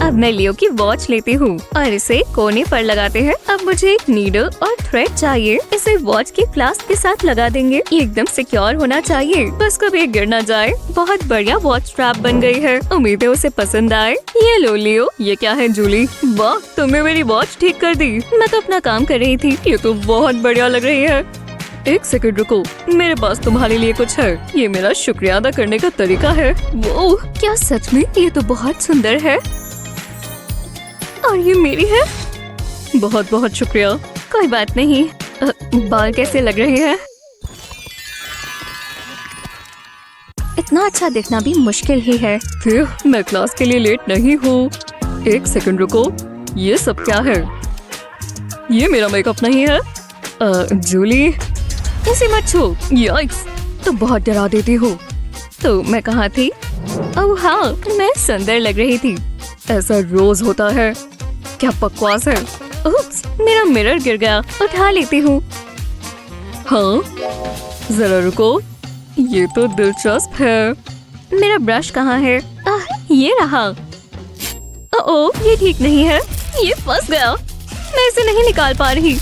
अब मैं लियो की वॉच लेती हूँ और इसे कोने पर लगाते हैं। अब मुझे एक नीडल और थ्रेड चाहिए। इसे वॉच की क्लास्प के साथ लगा देंगे। ये एकदम सिक्योर होना चाहिए, बस कभी गिर ना जाए। बहुत बढ़िया वॉच स्ट्रैप बन गई है। उम्मीद है उसे पसंद आए। ये लो लियो। ये क्या है जूली? वाह, तुमने मेरी वॉच ठीक कर दी। मैं तो अपना काम कर रही थी। ये तो बहुत बढ़िया लग रही है। एक सेकंड रुको, मेरे पास तुम्हारे लिए कुछ है। ये मेरा शुक्रिया अदा करने का तरीका है। वो क्या सच में? ये तो बहुत सुंदर है और ये मेरी है। बहुत बहुत शुक्रिया। कोई बात नहीं। बाल कैसे लग रहे हैं? इतना अच्छा दिखना भी मुश्किल ही है। फिर मैं क्लास के लिए लेट नहीं हूँ। एक सेकंड रुको, ये सब क्या है? ये मेरा मेकअप नहीं है। जूली, इसे मत छू। याइक्स, तो बहुत डरा देती हो। तो मैं कहाँ थी? ओह हाँ, मैं सुंदर लग रही थी। ऐसा रोज होता है। क्या बकवास है। उप्स, मेरा मिरर गिर गया। उठा लेती हूँ। हाँ, जरा रुको, ये तो दिलचस्प है। मेरा ब्रश कहाँ है? ये रहा। ओह, ये ठीक नहीं है। ये फंस गया। मैं इसे नहीं निकाल पा रही।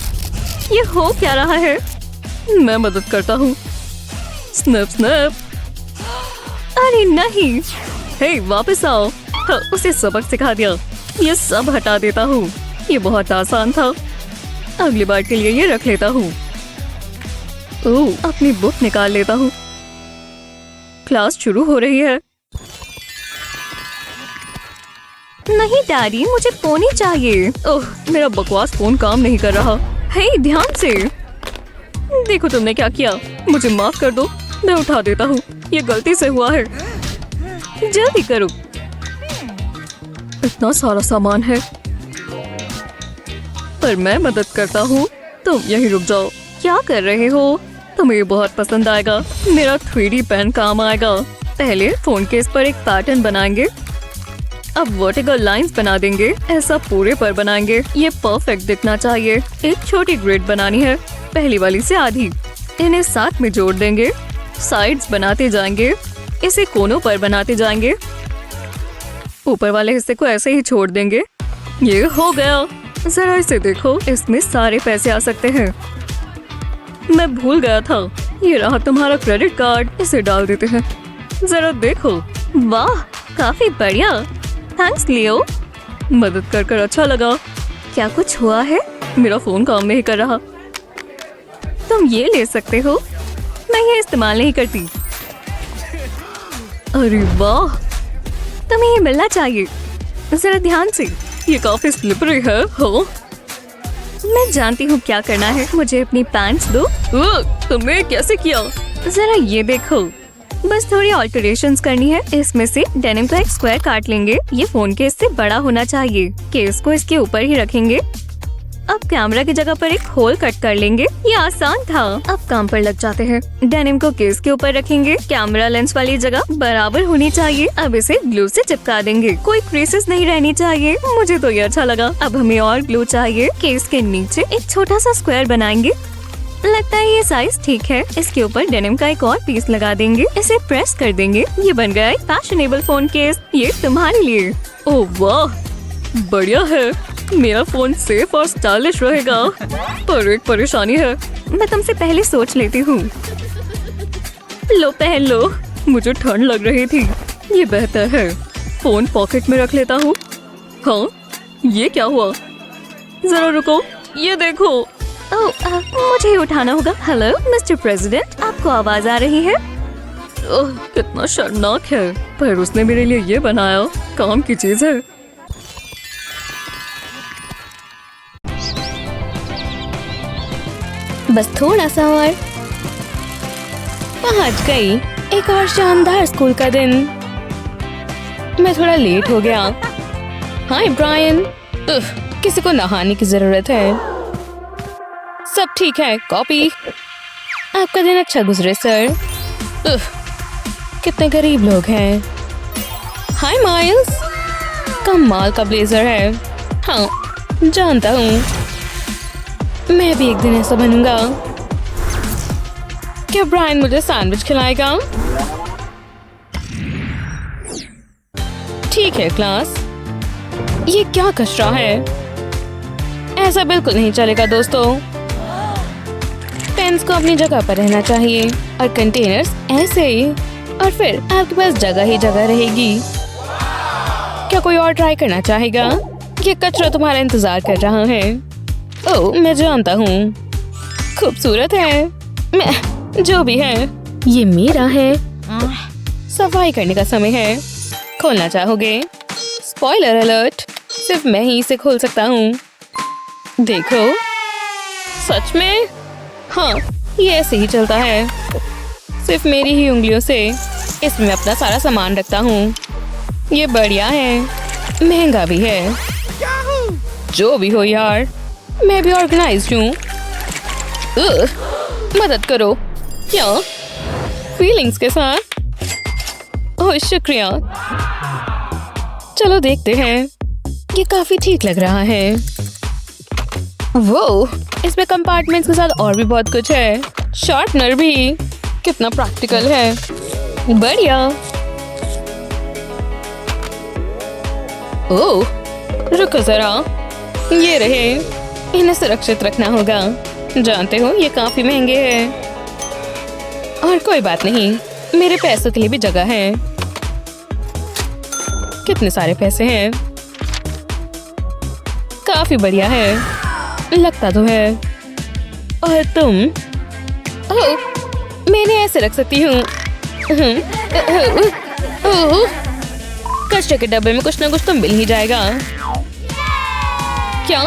ये हो क्या रहा है? मैं मदद करता हूँ। Snap snap. अरे नहीं। हे, वापस आओ। हाँ, उसे सबक सिखा दिया। ये सब हटा देता हूँ। ये बहुत आसान था। अगली बार के लिए ये रख लेता हूँ। ओह, अपनी बुक निकाल लेता हूँ। क्लास शुरू हो रही है। नहीं डैडी, मुझे फोन ही चाहिए। ओह, मेरा बकवास फोन काम नहीं कर रहा। हे, ध्यान से देखो तुमने क्या किया। मुझे माफ कर दो, मैं उठा देता हूँ। ये गलती से हुआ है। जल्दी करो। इतना सारा सामान है, पर मैं मदद करता हूँ। तुम यहीं रुक जाओ। क्या कर रहे हो? तुम्हें ये बहुत पसंद आएगा। मेरा 3D पेन काम आएगा। पहले फोन केस पर एक पैटर्न बनाएंगे। अब वर्टिकल लाइंस बना देंगे। ऐसा पूरे पर बनाएंगे। ये परफेक्ट दिखना चाहिए। एक छोटी ग्रिड बनानी है, पहली वाली से आधी। इन्हें साथ में जोड़ देंगे। साइड्स बनाते जाएंगे। इसे कोनों पर बनाते जाएंगे। ऊपर वाले हिस्से को ऐसे ही छोड़ देंगे। ये हो गया। जरा इसे देखो, इसमें सारे पैसे आ सकते हैं। मैं भूल गया था। ये रहा तुम्हारा क्रेडिट कार्ड। इसे डाल देते हैं। जरा देखो। वाह, काफी बढ़िया। थैंक्स लियो। मदद कर कर अच्छा लगा। क्या कुछ हुआ है? मेरा फोन काम नहीं कर रहा। तुम ये ले सकते हो। मैं ये इस्तेमाल नहीं करती। अरे वाह, तुम्हें ये मिलना चाहिए। जरा ध्यान से। ये काफी स्लिपरी है। हो, मैं जानती हूँ क्या करना है। मुझे अपनी पैंट्स दो। तुमने कैसे किया? जरा ये देखो। बस थोड़ी ऑल्टरेशंस करनी है। इसमें से डेनिम का एक स्क्वायर काट लेंगे। ये फोन केस से बड़ा होना चाहिए। केस को इसके ऊपर ही रखेंगे। अब कैमरा की जगह पर एक होल कट कर लेंगे। ये आसान था। अब काम पर लग जाते हैं। डेनिम को केस के ऊपर रखेंगे। कैमरा लेंस वाली जगह बराबर होनी चाहिए। अब इसे ग्लू से चिपका देंगे। कोई क्रीसेस नहीं रहनी चाहिए। मुझे तो ये अच्छा लगा। अब हमें और ग्लू चाहिए। केस के नीचे एक छोटा सा स्क्वायर बनाएंगे। लगता है ये साइज ठीक है। इसके ऊपर डेनिम का एक और पीस लगा देंगे। इसे प्रेस कर देंगे। ये बन गया एक फैशनेबल फोन केस। ये तुम्हारे लिए। ओह वाह, बढ़िया है। मेरा फोन सेफ और स्टाइलिश रहेगा। पर एक परेशानी है। मैं तुमसे पहले सोच लेती हूँ। लो पहन लो। मुझे ठंड लग रही थी। ये बेहतर है। फोन पॉकेट में रख लेता हूँ। हाँ, ये क्या हुआ? जरा रुको, ये देखो। मुझे ही उठाना होगा। हेलो मिस्टर प्रेसिडेंट, आपको आवाज आ रही है? कितना शर्मनाक है। पर उसने मेरे लिए ये बनाया। काम की चीज है। बस थोड़ा सा और। पहुंच गई। एक और शानदार स्कूल का दिन। मैं थोड़ा लेट हो गया। हाय ब्रायन। किसी को नहाने की जरूरत है। सब ठीक है। कॉपी। आपका दिन अच्छा गुजरे सर। उफ, कितने गरीब लोग हैं। हाय माइल्स, कमाल का ब्लेजर है। हाँ, जानता हूँ, मैं भी एक दिन ऐसा बनूंगा। क्या ब्रायन मुझे सैंडविच खिलाएगा? ठीक है क्लास, ये क्या कचरा है? ऐसा बिल्कुल नहीं चलेगा दोस्तों। पेन्स को अपनी जगह पर रहना चाहिए और कंटेनर्स ऐसे ही, और फिर आपके पास जगह ही जगह रहेगी। क्या कोई और ट्राई करना चाहेगा? ये कचरा तुम्हारा इंतजार कर रहा है। ओह, मैं जानता हूँ, खूबसूरत है। मैं जो भी है, ये मेरा है। सफाई करने का समय है। खोलना चाहोगे? स्पॉइलर अलर्ट, सिर्फ मैं ही इसे खोल सकता हूँ। देखो, सच में? हाँ, ये ऐसे ही चलता है, सिर्फ मेरी ही उंगलियों से। इसमें मैं अपना सारा सामान रखता हूँ। ये बढ़िया है, महंगा भी है। जो भी हो यार, मैं भी ऑर्गेनाइज्ड हूँ। मदद करो। क्या? फीलिंग्स के साथ? ओह शुक्रिया। चलो देखते हैं, ये काफी ठीक लग रहा है। वो, इसमें कंपार्टमेंट्स के साथ और भी बहुत कुछ है। शार्पनर भी, कितना प्रैक्टिकल है। बढ़िया। ओह, रुको जरा, ये रहे। इन्हें सुरक्षित रखना होगा। जानते हो, ये काफी महंगे हैं। और कोई बात नहीं, मेरे पैसों के लिए भी जगह है। कितने सारे पैसे हैं। काफी बढ़िया है, लगता तो है। और तुम? ओह, मैंने ऐसे रख सकती हूँ। कचरे के डब्बे में कुछ ना कुछ तो मिल ही जाएगा। क्या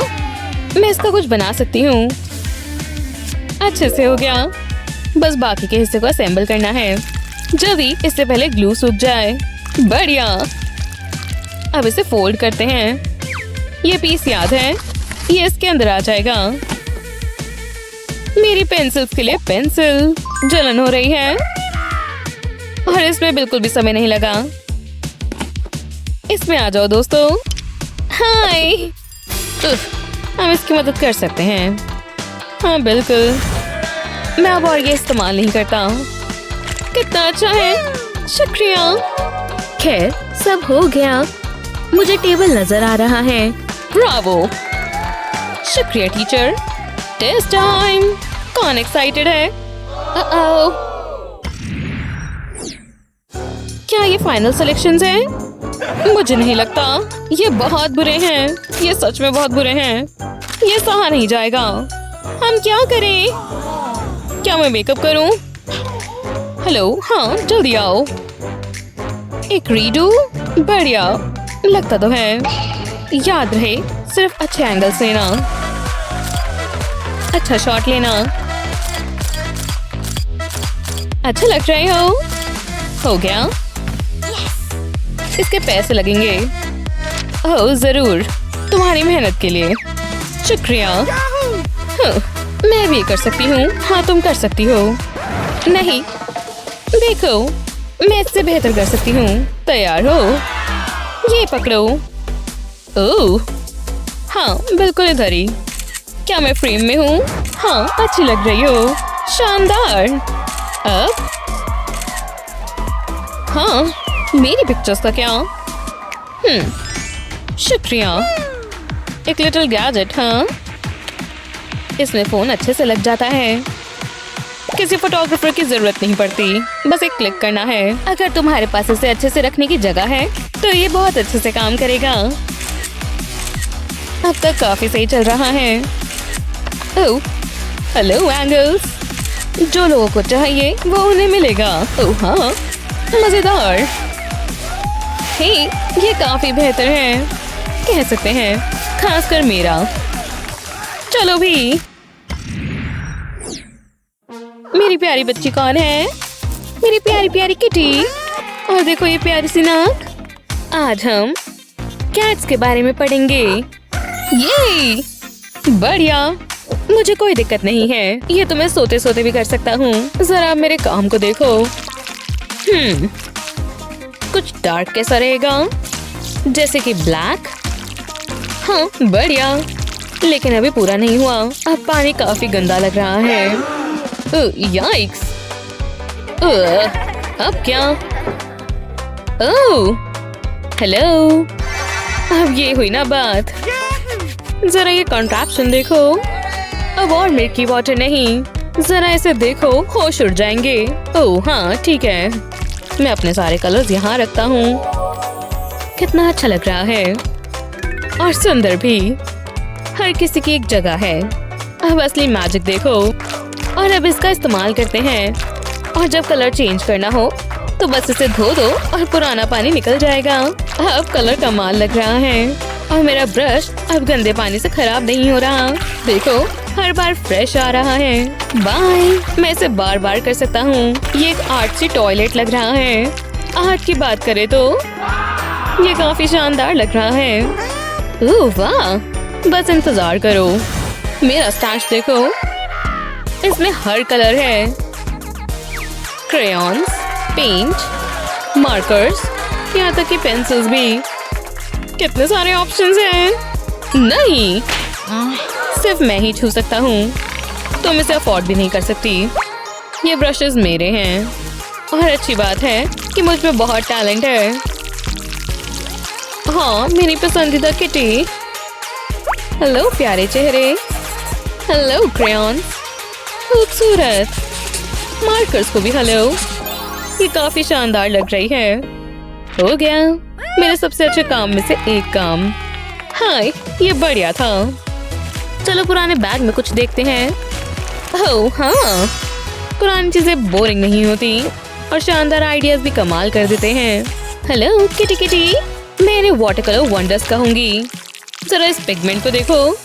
मैं इसका कुछ बना सकती हूँ? अच्छे से हो गया, बस बाकी के हिस्से को असेंबल करना है। जल्दी, इससे पहले ग्लू सूख जाए। बढ़िया। अब इसे फोल्ड करते हैं। ये पीस याद है, ये इसके अंदर आ जाएगा। मेरी पेंसिल्स के लिए पेंसिल। जलन हो रही है और इसमें बिल्कुल भी समय नहीं लगा। इसमें आ जाओ दोस्तों। हाय, हम इसकी मदद कर सकते हैं। हाँ बिल्कुल, मैं अब और ये इस्तेमाल नहीं करता। कितना अच्छा है, शुक्रिया। खैर, सब हो गया। मुझे टेबल नजर आ रहा है। ब्रावो, शुक्रिया टीचर। Test time. कौन एक्साइटेड है? क्या ये फाइनल सिलेक्शंस हैं? मुझे नहीं लगता। ये बहुत बुरे हैं। ये सच में बहुत बुरे हैं। ये सहा नहीं जाएगा। हम क्या करें? क्या मैं मेकअप करूं? हेलो, हाँ जल्दी आओ। एक रीडू? बढ़िया, लगता तो है। याद रहे, सिर्फ अच्छे एंगल्स लेना, अच्छा शॉट लेना। अच्छा लग रहे हो गया। इसके पैसे लगेंगे। ओह जरूर, तुम्हारी मेहनत के लिए शुक्रिया। मैं भी कर सकती हूँ। हाँ तुम कर सकती हो। नहीं, देखो, मैं इससे बेहतर कर सकती हूँ। तैयार हो? ये पकड़ो। ओह हाँ, बिल्कुल इधर ही। क्या मैं फ्रेम में हूँ? हाँ, अच्छी लग रही हो। शानदार। अब हाँ, मेरी पिक्चर्स का क्या? शुक्रिया। एक लिटिल गैजेट। हाँ, इसमें फोन अच्छे से लग जाता है। किसी फोटोग्राफर की जरूरत नहीं पड़ती, बस एक क्लिक करना है। अगर तुम्हारे पास इसे अच्छे से रखने की जगह है तो ये बहुत अच्छे से काम करेगा। अब तक काफी सही चल रहा है। ओह, हेलो एंगल्स। जो लोगों को चाहिए वो उन्हें मिलेगा। ओह हाँ, मजेदार। हे, ये काफी बेहतर है, कह सकते हैं, खासकर मेरा। चलो भी। मेरी प्यारी बच्ची कौन है? मेरी प्यारी प्यारी किटी। और देखो ये प्यारी सी नाक। आज हम कैट्स के बारे में पढ़ेंगे। ये बढ़िया। मुझे कोई दिक्कत नहीं है, ये तो मैं सोते सोते भी कर सकता हूँ। जरा मेरे काम को देखो। कुछ डार्क कैसा रहेगा, जैसे कि ब्लैक। हाँ बढ़िया, लेकिन अभी पूरा नहीं हुआ। अब पानी काफी गंदा लग रहा है। याइक्स, अब क्या? ओह हेलो, अब ये हुई ना बात। जरा ये कॉन्ट्रैप्शन देखो। अब और मिल्की वाटर नहीं, जरा इसे देखो, होश उड़ जाएंगे। ओह हाँ ठीक है, मैं अपने सारे कलर्स यहाँ रखता हूँ। कितना अच्छा लग रहा है और सुंदर भी। हर किसी की एक जगह है। अब असली मैजिक देखो। और अब इसका इस्तेमाल करते हैं। और जब कलर चेंज करना हो तो बस इसे धो दो और पुराना पानी निकल जाएगा। अब कलर कमाल लग रहा है और मेरा ब्रश अब गंदे पानी से खराब नहीं हो रहा। देखो हर बार फ्रेश आ रहा है। बाय, मैं इसे बार बार कर सकता हूँ। ये एक आर्टसी टॉयलेट लग रहा है। आर्ट की बात करें तो ये काफी शानदार लग रहा है। ओह वाह, बस इंतजार करो। मेरा स्टैश देखो, इसमें हर कलर है। क्रेयॉन्स, पेंट, मार्कर्स, यहाँ तक कि पेंसिल्स भी। कितने सारे ऑप्शंस हैं। नहीं, सिर्फ मैं ही छू सकता हूँ, तुम इसे अफोर्ड भी नहीं कर सकती। ये ब्रशेस मेरे हैं और अच्छी बात है कि मुझ में बहुत टैलेंट है। हाँ, मेरी पसंदीदा किटी। हेलो प्यारे चेहरे। हेलो क्रेयॉन्स, खूबसूरत। मार्कर्स को भी हेलो। ये काफी शानदार लग रही है। हो गया, मेरे सबसे अच्छे काम में से एक काम। हाय, ये बढ़िया था। चलो पुराने बैग में कुछ देखते हैं। ओह हाँ, पुरानी चीजें बोरिंग नहीं होती और शानदार आइडियाज भी कमाल कर देते हैं। हेलो किटी किटी, मैं इन्हें वाटर कलर वंडर्स कहूंगी। जरा इस पिगमेंट को देखो,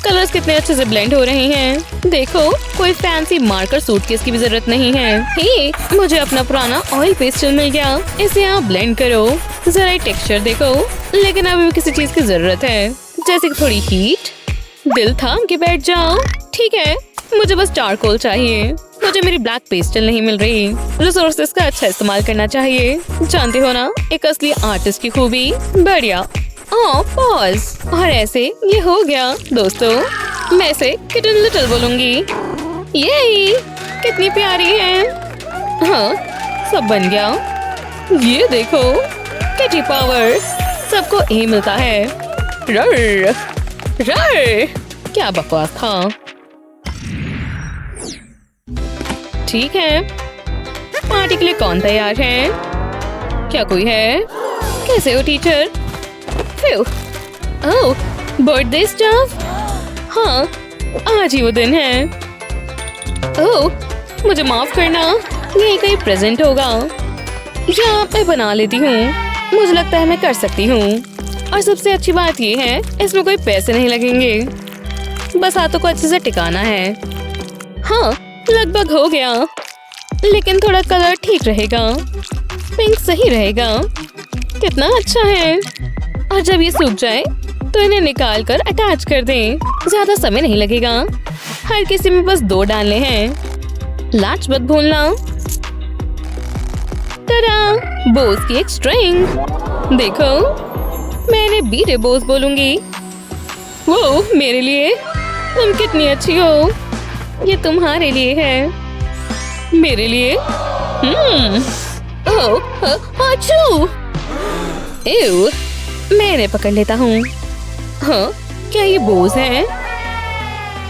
कलर्स कितने अच्छे से ब्लेंड हो रहे हैं। देखो, कोई फैंसी मार्कर सूटकेस की भी जरूरत नहीं है। हे, मुझे अपना पुराना ऑयल पेस्टल मिल गया। इसे यहाँ ब्लेंड करो। जरा ये टेक्सचर देखो, लेकिन अभी किसी चीज की जरूरत है, जैसे कि थोड़ी हीट। दिल थाम के बैठ जाओ। ठीक है, मुझे बस चारकोल चाहिए। मुझे मेरी ब्लैक पेस्टल नहीं मिल रही। रिसोर्सेस का अच्छा इस्तेमाल करना चाहिए। जानते हो ना, एक असली आर्टिस्ट की खूबी। बढ़िया। पॉज। और ऐसे ये हो गया। दोस्तों, मैं इसे किटन लिटिल बोलूंगी। ये कितनी प्यारी है। हाँ, सब बन गया। ये देखो, किटी पावर। सबको ए मिलता है। रर, रर। क्या बकवास था। ठीक है, पार्टी के लिए कौन तैयार है? क्या कोई है? कैसे हो टीचर? ओह, बर्थडे स्टफ। हाँ, आज ही वो दिन है। ओह, मुझे माफ करना, ये कहीं प्रेजेंट होगा। या मैं बना लेती हूँ। मुझे लगता है मैं कर सकती हूँ। और सबसे अच्छी बात ये है, इसमें कोई पैसे नहीं लगेंगे। बस हाथों को अच्छे से टिकाना है। हाँ, लगभग हो गया, लेकिन थोड़ा कलर ठीक रहेगा। पिंक सही रहेगा। कितना अच्छा है। और जब ये सूख जाए तो इन्हें निकाल कर अटैच कर दें। ज्यादा समय नहीं लगेगा। हर किसी में बस 2 डालने हैं। लाच मत भूलना। tada! बोस की एक स्ट्रिंग। देखो, मैं इन्हें बीरे बोस बोलूंगी। वो मेरे लिए। तुम कितनी अच्छी हो। ये तुम्हारे लिए है। मेरे लिए। ओह, achoo! एव, मैं इन्हें पकड़ लेता हूँ। हाँ, क्या ये बोझ है?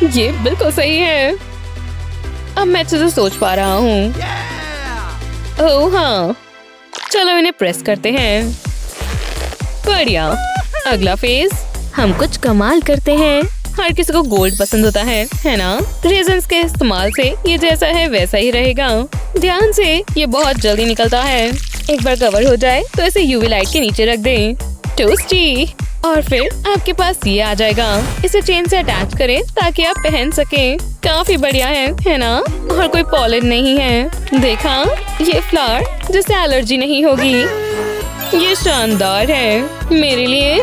ये बिल्कुल सही है। अब मैं अच्छे से सोच पा रहा हूँ। ओह हाँ, चलो इन्हें प्रेस करते हैं। बढ़िया। अगला फेज, हम कुछ कमाल करते हैं। हर किसी को गोल्ड पसंद होता है ना? रेजन्स के इस्तेमाल से ये जैसा है वैसा ही रहेगा। ध्यान से, ये बहुत जल्दी निकलता है। एक बार कवर हो जाए तो इसे यूवी लाइट के नीचे रख दें। टोस्टी। और फिर आपके पास ये आ जाएगा। इसे चेन से अटैच करें ताकि आप पहन सकें। काफी बढ़िया है ना? और कोई पॉलन नहीं है। देखा, ये फ्लावर जिसे एलर्जी नहीं होगी। ये शानदार है। मेरे लिए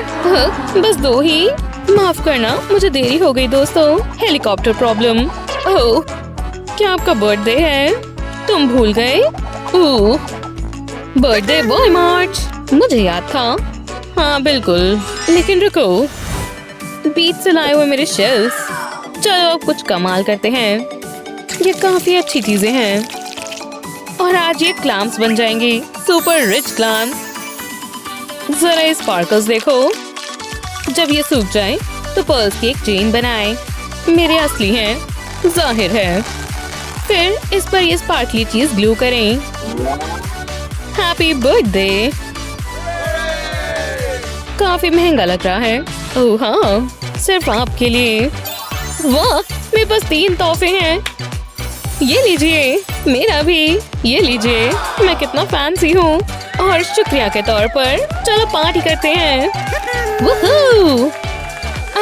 बस 2 ही। माफ करना, मुझे देरी हो गई दोस्तों। Helicopter problem. ओह, क्या आपका बर्थडे है? तुम भूल गए? ओह, बर्थडे बॉय मार्च। मुझे याद था। हाँ बिल्कुल, लेकिन रुको, बीच से लाए हुए मेरे शेल्स। चलो अब कुछ कमाल करते हैं। ये काफी अच्छी चीजें हैं और आज ये क्लैम्स बन जाएंगी, सुपर रिच क्लैम्स। जरा ये स्पार्कल्स देखो। जब ये सूख जाए तो पर्ल्स की एक चेन बनाए। मेरे असली हैं, जाहिर है। फिर इस पर ये स्पार्कली चीज ग्लू करें। Happy birthday. काफी महंगा लग रहा है। ओह हाँ, सिर्फ आपके लिए। वाह, मेरे पास 3 तोहफे हैं। ये लीजिए, मेरा भी। ये लीजिए, मैं कितना फैंसी हूँ। और शुक्रिया के तौर पर चलो पार्टी करते हैं। वूहू!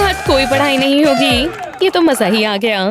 आज कोई पढ़ाई नहीं होगी। ये तो मजा ही आ गया।